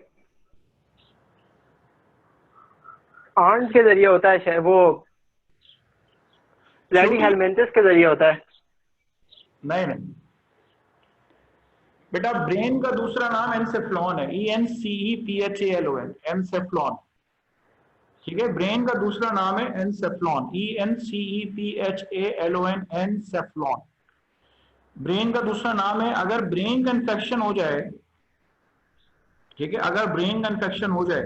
आंट के जरिए होता है, शायद वो प्लेटिहेलमिंथस के जरिए होता है। नहीं बेटा, ब्रेन का दूसरा नाम एनसेफ्लॉन है, ENCEPHALON, एनसेफ्लॉन, ठीक है, ब्रेन का दूसरा नाम है एनसेफ्लॉन, ENCEPHALON, एनसेफ्लॉन, ब्रेन का दूसरा नाम है। अगर ब्रेन का इंफेक्शन हो जाए, ठीक है, अगर ब्रेन का इंफेक्शन हो जाए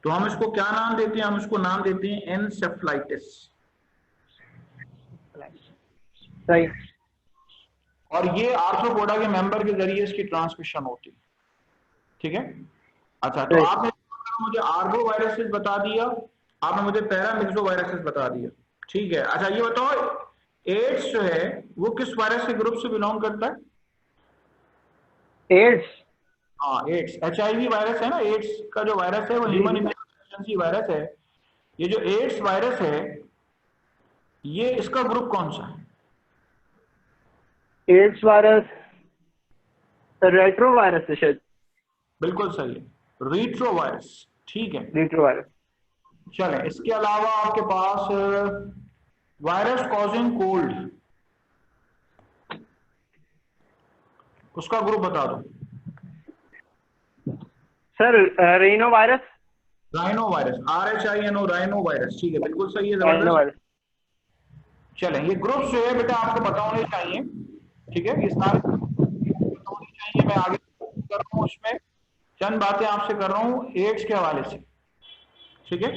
तो हम इसको क्या नाम देते हैं? हम इसको नाम देते हैं एनसेफ्लाइटिस। सही। और ये आर्थ्रोपोडा के मेंबर के जरिए इसकी ट्रांसमिशन होती है, ठीक है। अच्छा, तो आपने मुझे आर्बो वायरसेस बता दिया, आपने मुझे पैरामिक्सो वायरसेस बता दिया, ठीक है। अच्छा ये बताओ, एड्स जो है वो किस वायरस के ग्रुप से बिलोंग करता है? एड्स। हाँ, एड्स, HIV वायरस है ना, एड्स का जो वायरस है वो ह्यूमन इम्यूनोडेफिशिएंसी वायरस है। ये जो एड्स वायरस है, ये इसका ग्रुप कौन सा है? एड्स वायरस रेट्रो वायरस है शायद। बिल्कुल सही है, रीट्रो वायरस, ठीक है। Retro virus. चलें, इसके अलावा आपके पास वायरस कॉजिंग कोल्ड, उसका ग्रुप बता दो। Sir rhino virus. Rhino virus, RHINO, rhino virus, ठीक है, बिल्कुल सही है, जबरदस्त। चलें, ये ग्रुप जो है बेटा आपको पता होने चाहिए, ठीक है, ये सारे पता होने चाहिए। मैं आगे कर रहा हूँ, इसमें चंद बातें आपसे कर रहा हूँ एड्स के हवाले से, ठीक है,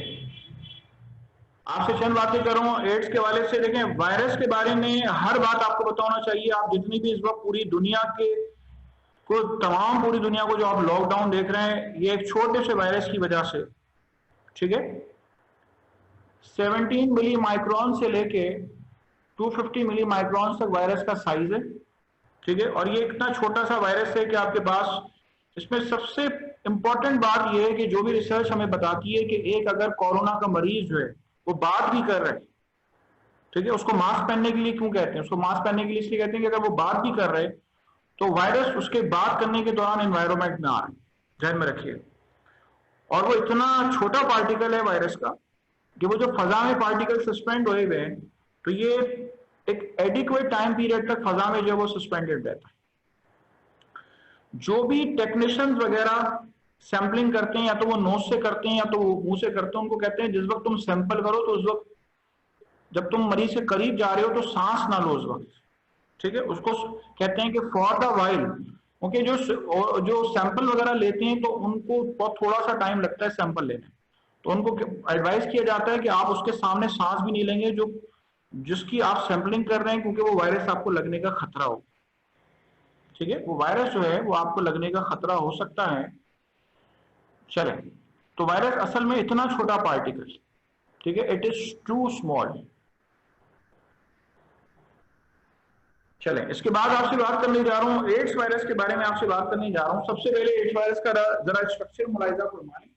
आपसे चंद बातें कर रहा हूँ एड्स के हवाले से। देखें, वायरस के बारे में हर बात आपको पता होना चाहिए। आप जितनी भी इस वक्त पूरी दुनिया के को तमाम पूरी दुनिया को जो आप लॉकडाउन देख रहे हैं, ये एक छोटे से वायरस की वजह से, ठीक है। 17 मिली माइक्रोन से लेके 250 मिली माइक्रोन तक वायरस का साइज है, ठीक है। और ये इतना छोटा सा वायरस है कि आपके पास, इसमें सबसे इंपॉर्टेंट बात यह है कि जो भी रिसर्च हमें बताती है कि एक अगर कोरोना का मरीज जो है वो बात भी कर रहे हैं, ठीक है, उसको मास्क पहनने के लिए क्यों कहते हैं? उसको मास्क पहनने के लिए इसलिए कहते हैं कि अगर वो बात भी कर रहे हैं तो वायरस उसके बात करने के दौरान एनवायरमेंट में आ रहा है, ध्यान में रखिए। और वो इतना छोटा पार्टिकल है वायरस का कि वो जो फजा में पार्टिकल सस्पेंड हुए हुए हैं, तो ये एक एडिक्वेट टाइम पीरियड तक फजा में जो वो सस्पेंडेड रहता है। जो भी टेक्नीशियंस वगैरह सैंपलिंग करते हैं, या तो वो नोज से करते हैं या तो वो मुंह से करते हैं, उनको कहते हैं जिस वक्त तुम सैंपल करो तो उस वक्त जब तुम मरीज से करीब जा रहे हो तो सांस ना लो उस वक्त, ठीक है। उसको कहते हैं कि फॉर द वाइल, ओके। जो सैंपल वगैरह लेते हैं तो उनको बहुत थोड़ा सा टाइम लगता है सैंपल लेने, तो उनको एडवाइस किया जाता है कि आप उसके सामने सांस भी नहीं लेंगे जो जिसकी आप सैंपलिंग कर रहे हैं, क्योंकि वो वायरस आपको लगने का खतरा हो, ठीक है। वो वायरस जो है वो आपको लगने का खतरा हो सकता है। चले, तो वायरस असल में इतना छोटा पार्टिकल, ठीक है, इट इज टू स्मॉल। चलें, इसके बाद आपसे बात करने जा रहा हूं एड्स वायरस के बारे में, आपसे बात करने जा रहा हूं। सबसे पहले एड्स वायरस का जरा स्ट्रक्चर मुलाहिजा फरमाएं।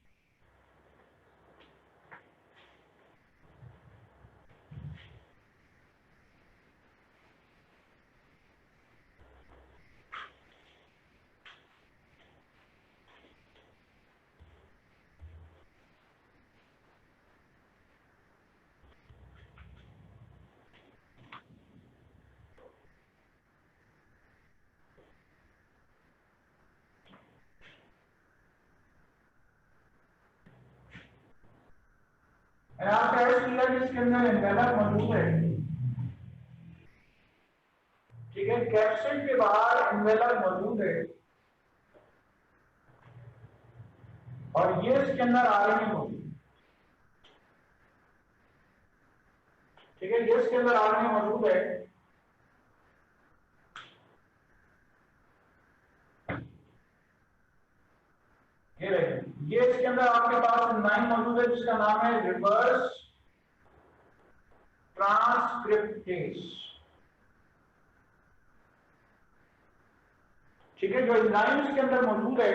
आपने अर्ज किया कि इसके अंदर एंवेलप मौजूद है, ठीक है। कैप्सिड के बाहर एनवेलप मौजूद है और ये इसके अंदर आरएनए मौजूद है, ठीक है। ये इसके अंदर आरएनए मौजूद है। ये देखें, ये इसके अंदर आपके पास एंजाइम मौजूद है जिसका नाम है रिवर्स ट्रांसक्रिप्टेज, ठीक है। जो एंजाइम इसके अंदर मौजूद है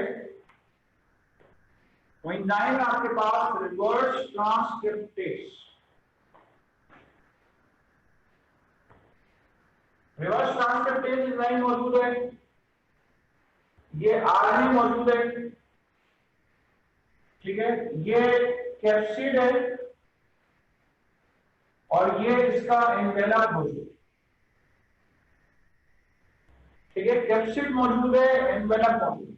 वो एंजाइम आपके पास reverse transcriptase, reverse transcriptase enzyme मौजूद है। ये आरएनए मौजूद है, ठीक है। ये कैप्सिड है और ये इसका एनवेलप मौजूद है, ठीक है। कैप्सिड मौजूद है, एनवेलप मौजूद है।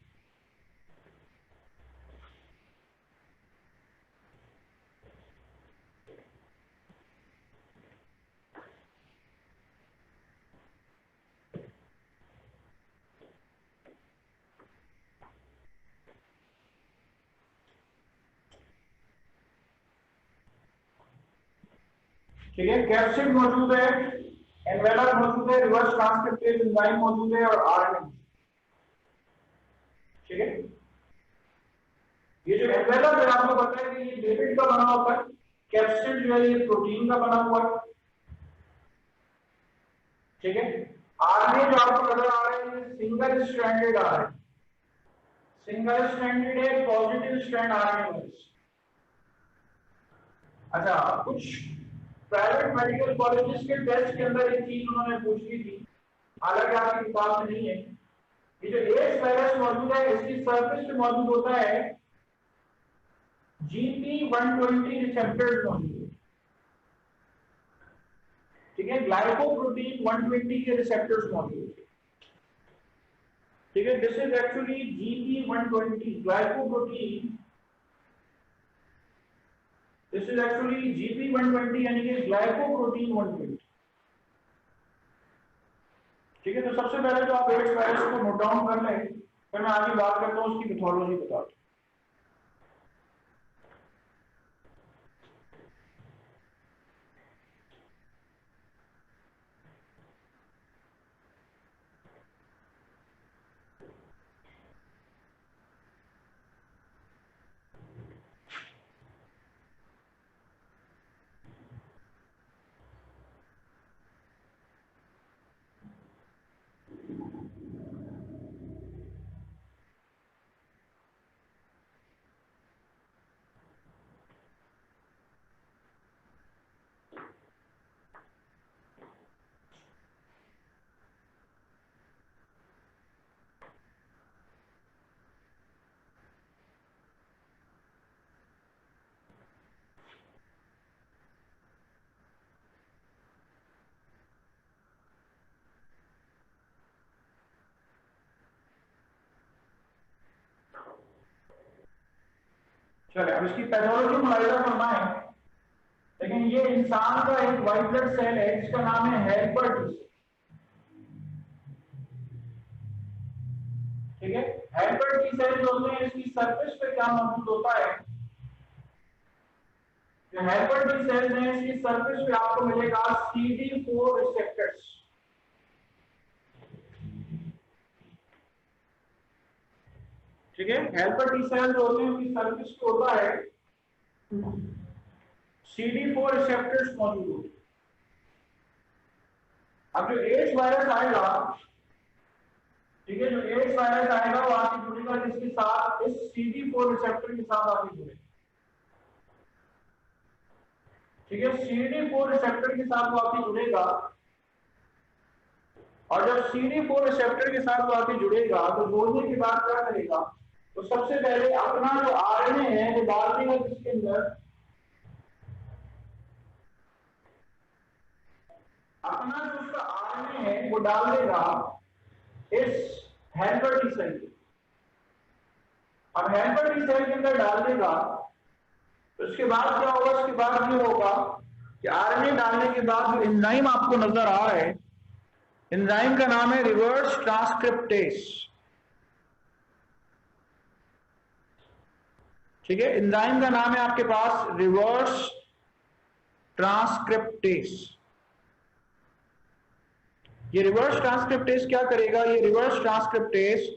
ठीक है, कैप्सिड मौजूद है, एनवेलप मौजूद है, रिवर्स ट्रांसक्रिप्टेज एंजाइम मौजूद है और आरएनए, ठीक है। ये जो एनवेलप है आपको पता है कि ये लिपिड का बना होता है, कैप्सिड जो है ये प्रोटीन का बना हुआ है, ठीक है। आरएनए जो आपको नजर आ रहा है ये सिंगल स्ट्रैंडेड आ रहा है, सिंगल स्ट्रैंडेड है, पॉजिटिव स्ट्रैंड आरएनए। अच्छा, कुछ प्राइवेट मेडिकल कॉलेजेस के टेस्ट के अंदर एक चीज उन्होंने पूछ ली थी, हालांकि आपके पास में नहीं है। ये जो एड्स वायरस मौजूद है इसकी सरफेस पे मौजूद होता है GP120 रिसेप्टर्स मौजूद है, ठीक है। ग्लाइकोप्रोटीन 120 के रिसेप्टर्स मौजूद है, ठीक है। This is actually GP120 glycoprotein, this is actually GP120 यानी कि ग्लाइकोप्रोटीन 120, ठीक है। तो सबसे पहले तो आप एड्स वायरस को नोट डाउन कर लें, फिर मैं आगे बात करता हूँ उसकी पैथोलॉजी बताता हूँ। चले अब इसकी पैथोलॉजी मुलाहिजा फरमाएं। लेकिन ये इंसान का एक व्हाइट ब्लड सेल है जिसका नाम है हेल्पर टी सेल। ठीक है, हेल्पर टी सेल जो होते हैं इसकी सरफेस पे क्या मौजूद होता है, जो हेल्पर टी सेल्स हैं इसकी सरफेस पे आपको मिलेगा CD4 रिसेप्टर्स। ठीक है, हेल्पर टी सेल जो होते हैं उनकी सरफेस पे होता है CD4 रिसेप्टर्स मौजूद होते हैं। अब जो एड्स वायरस आएगा, ठीक है, जो एड्स वायरस आएगा वो आके जुड़ेगा किसके साथ, इस CD4 रिसेप्टर के साथ आके जुड़ेगा। ठीक है, CD4 रिसेप्टर के साथ वो आके जुड़ेगा, और जब CD4 रिसेप्टर के साथ वो आके जुड़ेगा तो जोड़ने के बाद क्या करेगा, तो सबसे पहले अपना जो RNA है वो डाल देगा किसके अंदर, अपना जो उसका RNA है वो डाल देगा इस हेल्पर टी सेल के। अब हेल्पर टी सेल के अंदर डाल देगा तो इसके बाद क्या होगा, इसके बाद ये होगा कि RNA डालने के बाद जो एंजाइम आपको नजर आ रहा है, एंजाइम का नाम है रिवर्स ट्रांसक्रिप्टेस। ठीक है, एंजाइम का नाम है आपके पास रिवर्स ट्रांसक्रिप्टेस। ये रिवर्स ट्रांसक्रिप्टेस क्या करेगा, ये रिवर्स ट्रांसक्रिप्टेस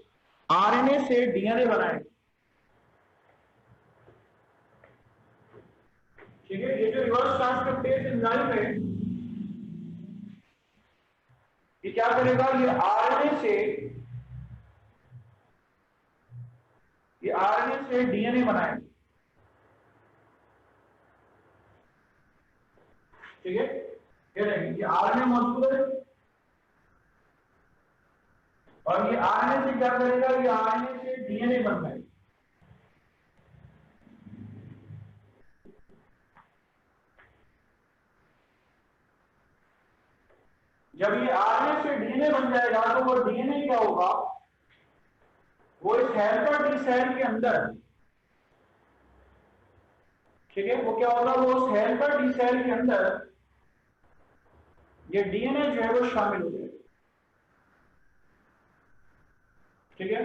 RNA से DNA बनाएगा। ठीक है, ये जो रिवर्स ट्रांसक्रिप्टेस एंजाइम है ये क्या करेगा, ये RNA से DNA बनाएगा। ठीक है, ये RNA मौजूद है और ये RNA से क्या करेगा, ये RNA से DNA बन जाएगा। जब ये RNA से DNA बन जाएगा तो वो DNA क्या होगा, वो इस हेल्पर टी सेल के अंदर, ठीक है, वो क्या होगा, वो उस हेल्पर टी सेल के अंदर ये DNA जो है वो शामिल हो जाएगा। ठीक है,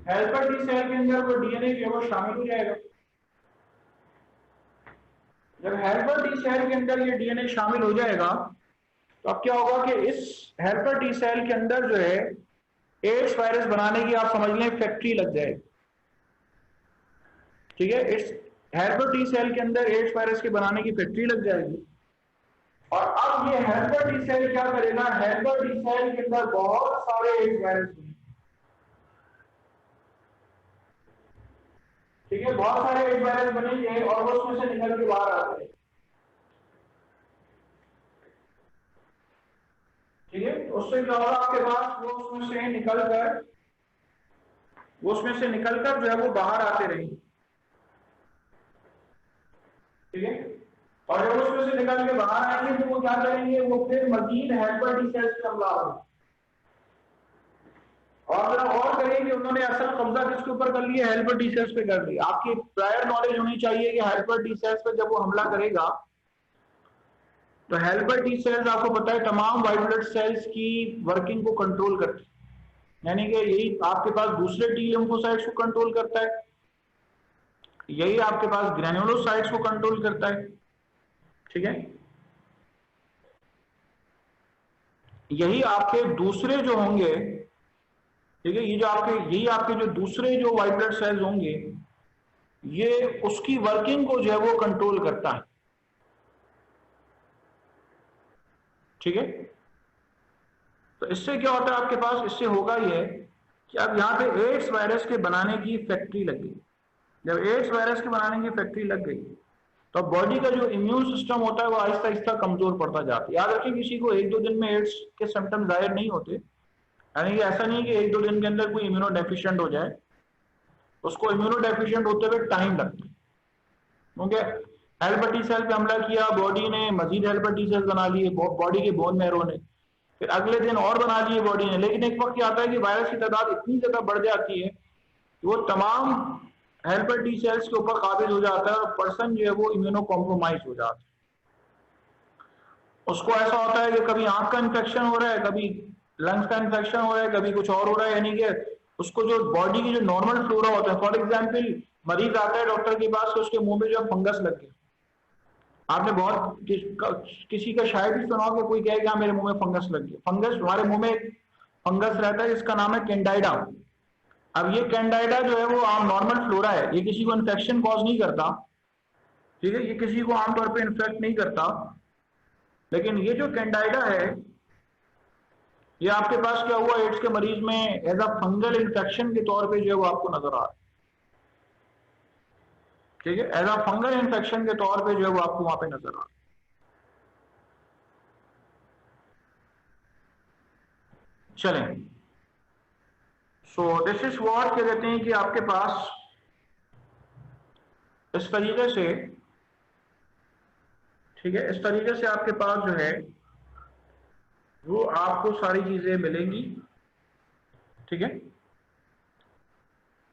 हेल्पर टी सेल के अंदर वो DNA जो है वो शामिल हो जाएगा। जब हेल्पर टी सेल के अंदर ये DNA शामिल हो जाएगा तो अब क्या होगा कि इस हेल्पर टी सेल के अंदर जो है एड्स वायरस बनाने की आप समझ लें फैक्ट्री लग जाएगी। ठीक है, इस हेल्पर टी सेल के अंदर एड्स वायरस के बनाने की फैक्ट्री लग जाएगी। और अब ये हेल्पर टी सेल क्या करेगा, हेल्पर टी सेल के अंदर बहुत सारे एड्स वायरस बने। ठीक है, बहुत सारे एड्स वायरस बनेंगे और वो उसमें से निकल के बाहर आते हैं। ठीक है, उससे क्या होगा आपके पास, वो उसमें से निकलकर जो है वो बाहर आते रहेंगे। ठीक है, और जब उसमें से निकल के बाहर आएंगे तो वो क्या करेंगे, वो फिर मजीद हेल्पर टी सेल्स पे हमला होगा और जरा और करेंगे, उन्होंने असल कब्जा किसके ऊपर कर लिया, हेल्पर टी सेल्स पे कर लिया। आपकी प्रायर नॉलेज होनी चाहिए कि हेल्पर टी सेल्स पे जब वो हमला करेगा तो हेल्पर टी सेल्स आपको पता है तमाम व्हाइट ब्लड सेल्स की वर्किंग को कंट्रोल करती है, यानी कि यही आपके पास दूसरे टी लिम्फोसाइट्स को कंट्रोल करता है, यही आपके पास ग्रेन्युलोसाइट्स को कंट्रोल करता है। ठीक है, यही आपके दूसरे जो होंगे, ठीक है, यही आपके जो दूसरे जो व्हाइट ब्लड सेल्स होंगे ये उसकी वर्किंग को जो है वो कंट्रोल करता है। ठीक है, तो इससे क्या होता है आपके पास, इससे होगा ये कि अब यहाँ पे एड्स वायरस के बनाने की फैक्ट्री लग गई। जब एड्स वायरस के बनाने की फैक्ट्री लग गई तो बॉडी का जो इम्यून सिस्टम होता है वो आहिस्ता आहिस्ता कमजोर पड़ता जाता है। याद रखिए, किसी को एक दो दिन में एड्स के सिम्टम जाहिर नहीं होते, यानी कि ऐसा नहीं कि एक दो दिन के अंदर कोई इम्यूनो डेफिशिएंट हो जाए, उसको इम्यूनो डेफिशिएंट होते हुए टाइम लगता है। क्योंकि हेल्पर टी सेल पे हमला किया, बॉडी ने मजीद हेल्पर टी सेल बना लिए, बॉडी के बोन मैरो ने, फिर अगले दिन और बना लिए बॉडी ने, लेकिन एक वक्त क्या आता है कि वायरस की तादाद इतनी ज्यादा बढ़ जाती है कि वो तमाम हेल्पर टी सेल्स के ऊपर काबिज हो जाता है और पर्सन जो है वो इम्यूनो कॉम्प्रोमाइज हो जाता है। उसको ऐसा होता है कि कभी आंख का इन्फेक्शन हो रहा है, कभी लंग्स का इन्फेक्शन हो रहा है, कभी कुछ और हो रहा है, यानी कि उसको जो बॉडी की जो नॉर्मल फ्लोरा होता है, फॉर एग्जाम्पल मरीज आता है डॉक्टर के पास, उसके मुंह में जो है फंगस लग गया। आपने बहुत किसी का शायद ही सुना हो कि कोई कहे कि हाँ मेरे मुंह में फंगस लग गया। फंगस, हमारे मुंह में एक फंगस रहता है जिसका नाम है कैंडाइडा। अब ये कैंडाइडा जो है वो आम नॉर्मल फ्लोरा है, ये किसी को इन्फेक्शन कॉज नहीं करता, ठीक है, ये किसी को आमतौर पे इन्फेक्ट नहीं करता। लेकिन ये जो कैंडाइडा है, ये आपके पास क्या हुआ, एड्स के मरीज में एज अ फंगल इन्फेक्शन के तौर पे जो है वो आपको नजर आ रहा है, ठीक है, एज अ फंगल इन्फेक्शन के तौर पे जो है वो आपको वहां पे नजर आ रहा है। चलें, सो दिस इज व्हाट क्या कहते हैं कि आपके पास इस तरीके से, ठीक है, इस तरीके से आपके पास जो है वो आपको सारी चीजें मिलेंगी, ठीक है।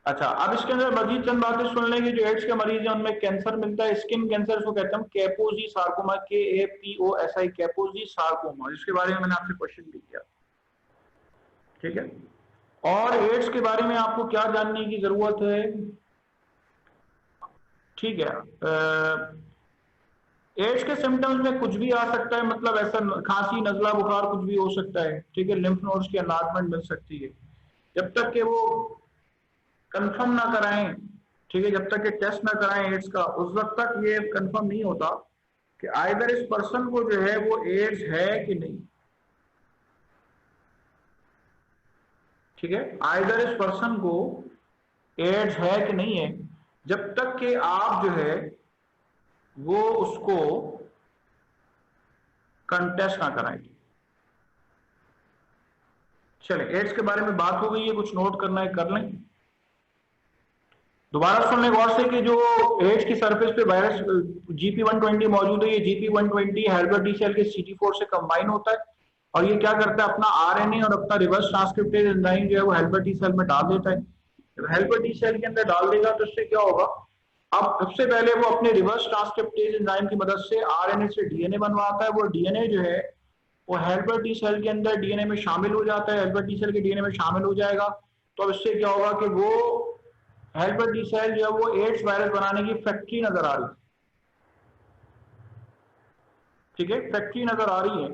अच्छा, अब इसके अंदर मजीद चंद बातें सुन लेंगे। जो एड्स के मरीज हैं उनमें कैंसर मिलता है, स्किन कैंसर इसको कहते हैं कैपोजी सार्कोमा, KAPOSI, कैपोजी सार्कोमा, जिसके बारे में मैंने आपसे क्वेश्चन भी किया, ठीक है। और एड्स के बारे में आपको क्या जानने की जरूरत है, ठीक है। एड्स के सिम्टम्स में कुछ भी आ सकता है, मतलब ऐसा खांसी, नजला, बुखार कुछ भी हो सकता है, ठीक है, लिम्फ नोड्स की एनलार्जमेंट मिल सकती है। जब तक कि वो कंफर्म ना कराएं, ठीक है, जब तक कि टेस्ट ना कराएं एड्स का, उस वक्त तक ये कंफर्म नहीं होता कि आइदर इस पर्सन को जो है वो एड्स है कि नहीं, ठीक है, आइदर इस पर्सन को एड्स है कि नहीं है, जब तक कि आप जो है वो उसको कंटेस्ट ना कराएंगे। चले, एड्स के बारे में बात हो गई है, कुछ नोट करना है कर लें। दोबारा सुनने गौर से कि जो एड्स की सरफेस पे वायरस GP120 मौजूद है, ये GP120 हेल्पर टी सेल के CD4 से कंबाइन होता है और ये क्या करता है, अपना RNA और अपना रिवर्स ट्रांसक्रिप्टेज एंजाइम जो है वो हेल्पर टी सेल में डाल देता है। जब हेल्पर टी सेल के अंदर डाल देगा तो इससे क्या होगा, अब सबसे पहले वो अपने रिवर्स ट्रांसक्रिप्टेज एंजाइम की मदद से RNA से DNA बनवाता है। वो DNA जो है वो हेल्पर टी सेल के अंदर DNA में शामिल हो जाता है, हेल्पर टी सेल के DNA में शामिल हो जाएगा। तो अब इससे क्या होगा कि वो हेल्पर टी सेल जो है वो एड्स वायरस बनाने की फैक्ट्री नजर आ रही है, ठीक है, फैक्ट्री नजर आ रही है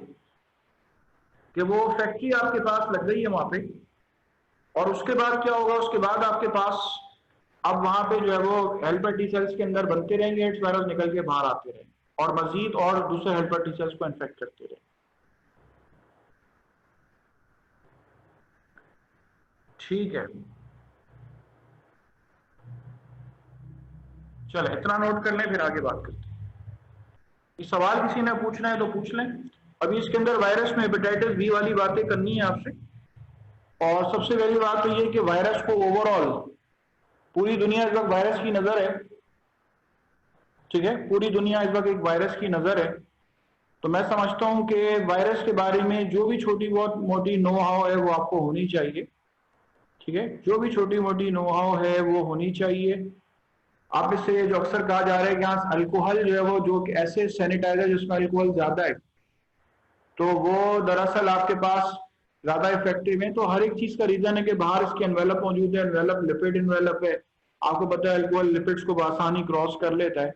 कि वो फैक्ट्री आपके पास लग गई है वहां पे। और उसके बाद क्या होगा, उसके बाद आपके पास अब वहां पे जो है वो हेल्पर टी सेल्स के अंदर बनते रहेंगे एड्स वायरस, निकल के बाहर आते रहेंगे और मजीद और दूसरे हेल्पर टी सेल्स को इन्फेक्ट करते रहेंगे, ठीक है। चले, इतना नोट कर लें, फिर आगे बात करते हैं। ये सवाल किसी ने पूछना है तो पूछ लें। अभी इसके अंदर वायरस में हेपेटाइटिस बी वाली बातें करनी है आपसे। और सबसे पहली बात तो ये कि वायरस को ओवरऑल पूरी दुनिया इस वक्त वायरस की नजर है, ठीक है, पूरी दुनिया इस वक्त एक वायरस की नजर है। तो मैं समझता हूं कि वायरस के बारे में जो भी छोटी बहुत मोटी नो हाउ है वो आपको होनी चाहिए, ठीक है, जो भी छोटी मोटी नो हाउ है वो होनी चाहिए। आप इससे जो अक्सर कहा जा रहा है कि यहाँ अल्कोहल जो है वो जो ऐसे सैनिटाइजर जिसमें अल्कोहल ज्यादा है, तो वो दरअसल आपके पास ज्यादा इफेक्टिव है। तो हर एक चीज का रीजन है कि बाहर इसके एनवेलप मौजूद है, एनवेलप लिपिड एनवेलप है, आपको पता है अल्कोहल लिपिड्स को आसानी क्रॉस कर लेता है।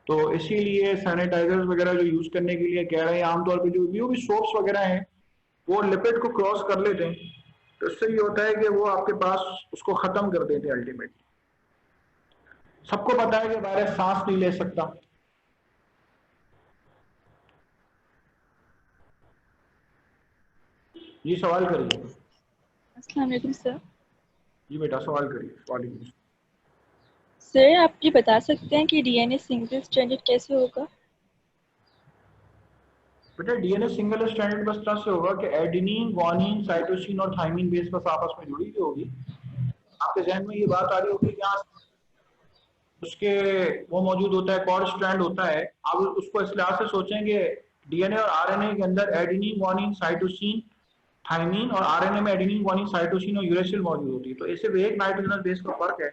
तो इसीलिए सैनिटाइजर्स वगैरह जो यूज करने के लिए कह रहे हैं, आमतौर पर जो भी सोप्स वगैरह हैं वो लिपिड को क्रॉस कर लेते हैं, तो इससे ये होता है कि वो आपके पास उसको खत्म कर देते हैं अल्टीमेटली। सबको पता है कि वायरस सांस नहीं ले सकता, जी सवाल करिए। अस्सलाम वालेकुम सर। जी बेटा सवाल करिए। वालेकुम सर, आप ये बता सकते हैं कि डीएनए सिंगल स्ट्रैंडेड कैसे होगा? बेटा डीएनए सिंगल स्ट्रैंडेड बस तरह से होगा कि एडेनिन, गुआनिन, साइटोसिन और थाइमिन बेस बस आपस में जुड़ी हुई होगी। आपके जहन में ये बात आ रही होगी कि यहाँ उसके वो मौजूद होता है, कॉर्ड स्ट्रैंड होता है। आप उसको इस लिहाज से सोचेंगे डीएनए और आरएनए के अंदर एडेनिन, गुआनिन, साइटोसिन, थाइमिन, और आरएनए में एडेनिन, गुआनिन, साइटोसिन और यूरेसिल मौजूद होती है। तो इससे एक नाइट्रोजनस बेस का फर्क है।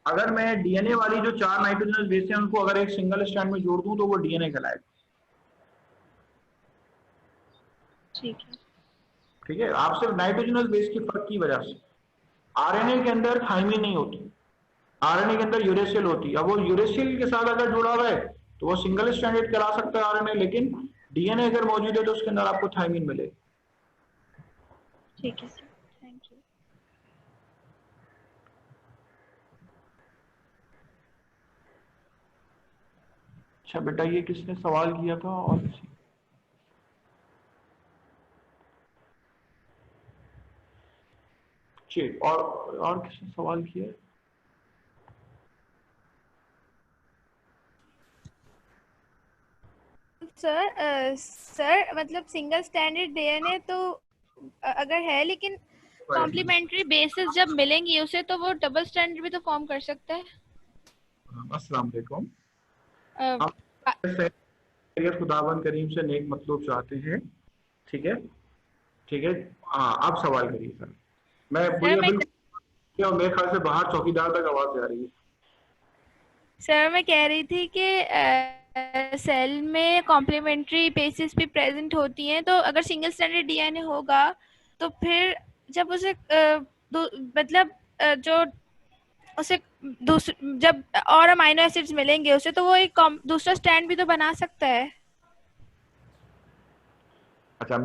अगर मैं डीएनए वाली जो 4 नाइट्रोजनस बेस हैं उनको अगर एक सिंगल स्ट्रैंड में जोड़ दूं तो वो डीएनए कहलाएगा। ठीक है। ठीक है, आप सिर्फ नाइट्रोजनस बेस की फर्क की वजह से। आरएनए के अंदर थाइमिन नहीं होती, आरएनए के अंदर यूरेसिल होती है। अब वो यूरेसिल के साथ अगर जुड़ा हुआ है तो वो सिंगल स्ट्रैंडेड कहला सकता है आरएनए, लेकिन डीएनए अगर मौजूद है तो उसके अंदर आपको थाइमिन मिलेगा। ठीक है सर, थैंक यू। अच्छा बेटा, ये किसने सवाल किया था? और और किसने सवाल किया? सर मतलब सिंगल स्टैंडर्ड डीएनए तो अगर है, लेकिन कॉम्प्लीमेंट्री बेसिस जब मिलेंगी उसे तो वो डबल स्टैंडर्ड भी तो फॉर्म कर सकता है। अस्सलाम वालेकुम। अ, खुदावन करीम से नेक मतलब चाहते हैं। ठीक है, ठीक है। हाँ, आप सवाल करिए सर। मैं बिल्कुल, और मेरे ख्याल से बाहर चौकीदार तक आवाज जा रही है। सर मैं कह रही थी कि सेल में कॉम्प्लीमेंट्री बेसिस भी प्रेजेंट होती हैं, तो अगर सिंगल स्टैंडर्ड डीएनए होगा तो फिर जब उसे मतलब जो उसे जब और अमाइनो एसिड्स मिलेंगे उसे, तो वो एक दूसरा स्टैंड भी तो बना सकता है। अच्छा,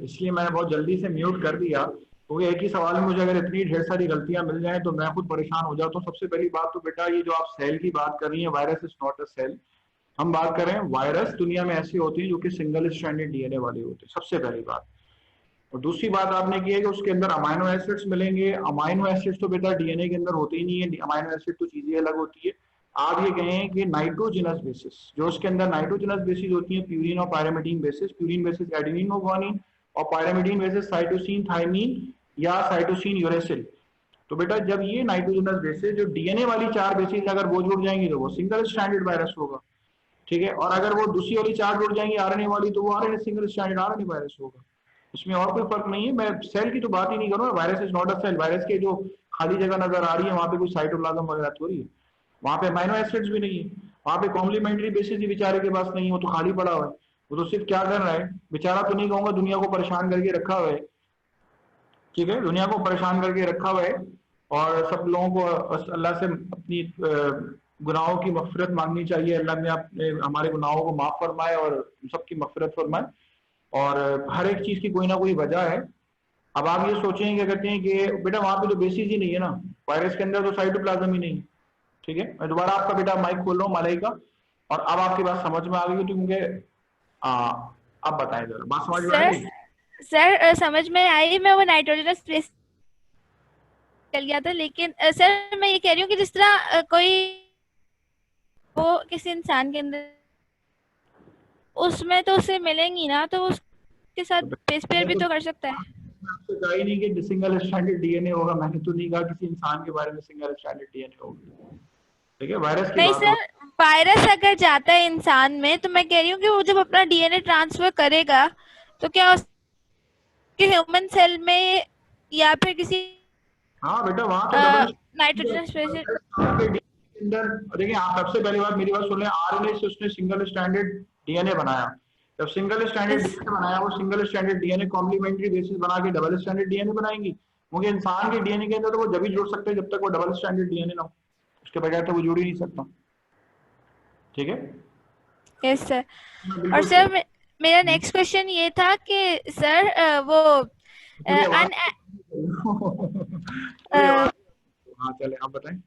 इसलिए मैंने बहुत जल्दी से म्यूट कर दिया, क्योंकि एक ही सवाल में मुझे अगर इतनी ढेर सारी गलतियां मिल जाएं तो मैं खुद परेशान हो जाता हूँ। सबसे पहली बात तो बेटा, ये जो आप सेल की बात कर रही हैं, virus is not a cell. हम बात कर रहे हैं वायरस दुनिया में ऐसी होती है जो कि सिंगल स्ट्रैंडेड डीएनए वाली होती है, सबसे पहली बात। और दूसरी बात आपने की है कि उसके अंदर अमाइनो एसिड्स मिलेंगे। अमाइनो एसिड्स तो बेटा डीएनए के अंदर होते ही नहीं है, अमाइनो एसिड तो चीजें अलग होती है। आप ये कहें कि नाइट्रोजिनस बेसिस, जो उसके अंदर नाइट्रोजिनस बेसिस होती है, प्यूरिन और pyrimidine basis, purine basis adenine और गुआनिन, और पायरामिडीन बेसिस साइटोसिन थाइमिन या साइटोसिन यूरेसिल। तो बेटा जब ये नाइट्रोजिनस बेसिस जो डीएनए वाली 4 बेसिस अगर वो जुड़ जाएंगी तो वो सिंगल स्ट्रैंडेड वायरस होगा। ठीक है, और अगर वो दूसरी वाली 4 जुड़ जाएंगी आरएनए वाली तो वो RNA single stranded RNA virus होगा। इसमें और कोई फर्क नहीं है। मैं सेल की तो बात ही नहीं करूँ, virus is not a cell. Virus के जो खाली जगह नजर आ रही है वहां पे कोई साइटोप्लाज्म वगैरह थोड़ी है, वहां पे अमाइनो एसिड्स भी नहीं है, वहां पे कॉम्प्लीमेंट्री बेसिस ही बेचारे के पास नहीं है, वो तो खाली पड़ा हुआ है। वो तो सिर्फ क्या कर रहा है बेचारा, तो नहीं कहूंगा, दुनिया को परेशान करके रखा हुआ है। ठीक है, दुनिया को परेशान करके रखा हुआ है, और सब लोगों को अल्लाह से अपनी गुनाहों की मगफिरत मांगनी चाहिए। अल्लाह ने अपने हमारे गुनाहों को माफ फरमाए और सबकी मगफिरत फरमाए। और हर एक चीज की कोई ना कोई वजह है। अब आप ये सोचें, क्या कहते हैं कि बेटा वहां पे तो बेसिस ही नहीं है ना, वायरस के अंदर तो साइटोप्लाज्म ही नहीं है। ठीक है, मैं दोबारा आपका बेटा माइक खोल रहा हूँ मालाइका, और अब आपकी बात समझ में आ गई होगी क्योंकि अब बताएं जरा, बात समझ में आ सर गई? समझ में आई, मैं वो नाइट्रोजनस बेस चल गया था, लेकिन सर मैं ये कह रही हूँ कि जिस तरह कोई वो किसी इंसान के अंदर, उसमें तो उसे मिलेंगी ना, तो उसके साथ बेस पेयर भी तो कर सकता है। आपसे कहा ही नहीं कि सिंगल स्ट्रैंडेड डीएनए होगा, मैंने तो नहीं कहा किसी इंसान के बारे में सिंगल स्ट्रैंडेड डीएनए होगा। ठीक है, वायरस की नहीं बात हो। सर, वायरस अगर जाता है इंसान में, तो मैं कह रही हूँ कि वो जब अपना डीएनए ट्रांसफर करेगा तो क्या उसके ह्यूमन सेल में या फिर किसी हाँ बेटा, वहां तो डबल नाइट्रोजन स्पेसिस। अंदर देखिए, आप सबसे पहली बात मेरी बात सुन लें, आरएनए से उसने सिंगल स्ट्रैंडेड डीएनए बनाया। जब सिंगल स्ट्रैंडेड डीएनए बनाया, वो single stranded DNA complementary basis बना के डबल स्ट्रैंडेड डीएनए बनाएंगी। क्योंकि इंसान के डीएनए के अंदर तो वो जब भी जुड़ सकते हैं जब तक वो डबल स्ट्रैंडेड डीएनए ना हो, उसके बगैर तो वो जुड़ ही नहीं सकता। ठीक है, यस सर। और बिल्कुल सर मेरा नेक्स्ट क्वेश्चन ये था कि सर वो पूरी आवाज अन पूरी आवाज। हाँ चले, आप बताएं।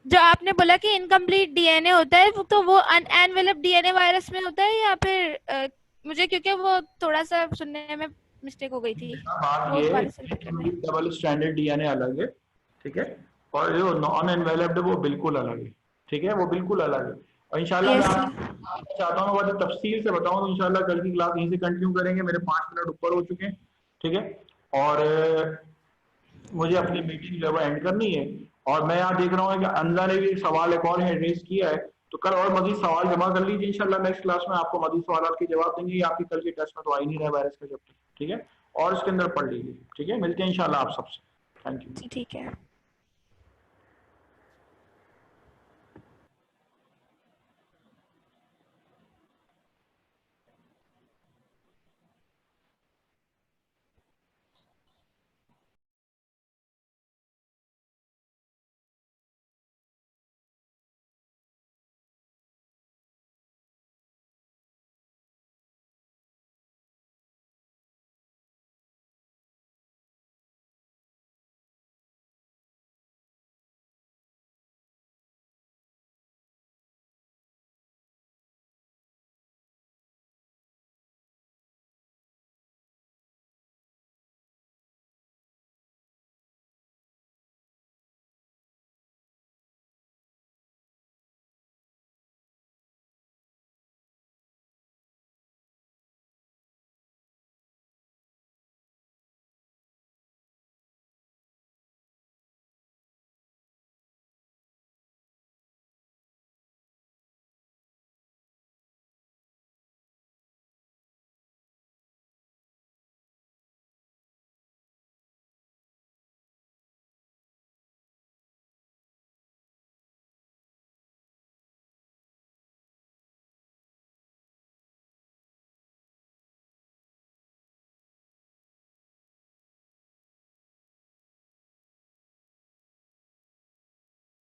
जो आपने बोला कि इनकम्प्लीट डीएनए होता है, तो वो अनएनवेलप डीएनए वायरस में होता है या फिर मुझे क्योंकि वो थोड़ा सा सुनने में मिस्टेक हो गई थी, बात वो ये दोबारा से रिपीट करना है। डबल स्टैंडर्ड डीएनए अलग है। ठीक है, और जो नॉन एनवेलप्ड वो बिल्कुल अलग है। ठीक है, वो बिल्कुल अलग है। और इंशाल्लाह मैं यस सर। आपको चाहता हूँ बहुत तफसील से बताऊं, तो इंशाल्लाह कल की क्लास यहीं से कंटिन्यू करेंगे। मेरे 5 मिनट ऊपर हो चुके हैं। ठीक है, और मुझे अपनी मीटिंग जो है वो एंड करनी है। और मैं यहाँ देख रहा हूँ कि अंजा ने भी एक सवाल एक और रेज किया है, तो कल और मजीद सवाल जमा कर लीजिए। इंशाल्लाह नेक्स्ट क्लास में आपको मजीद सवाल के जवाब देंगे। ये आपकी कल के टेस्ट में तो आ ही नहीं रहा है वायरस का जब तक। ठीक है, और इसके अंदर पढ़ लीजिए। ठीक है, मिलते हैं इंशाल्लाह आप सबसे। Thank you. ठीक है।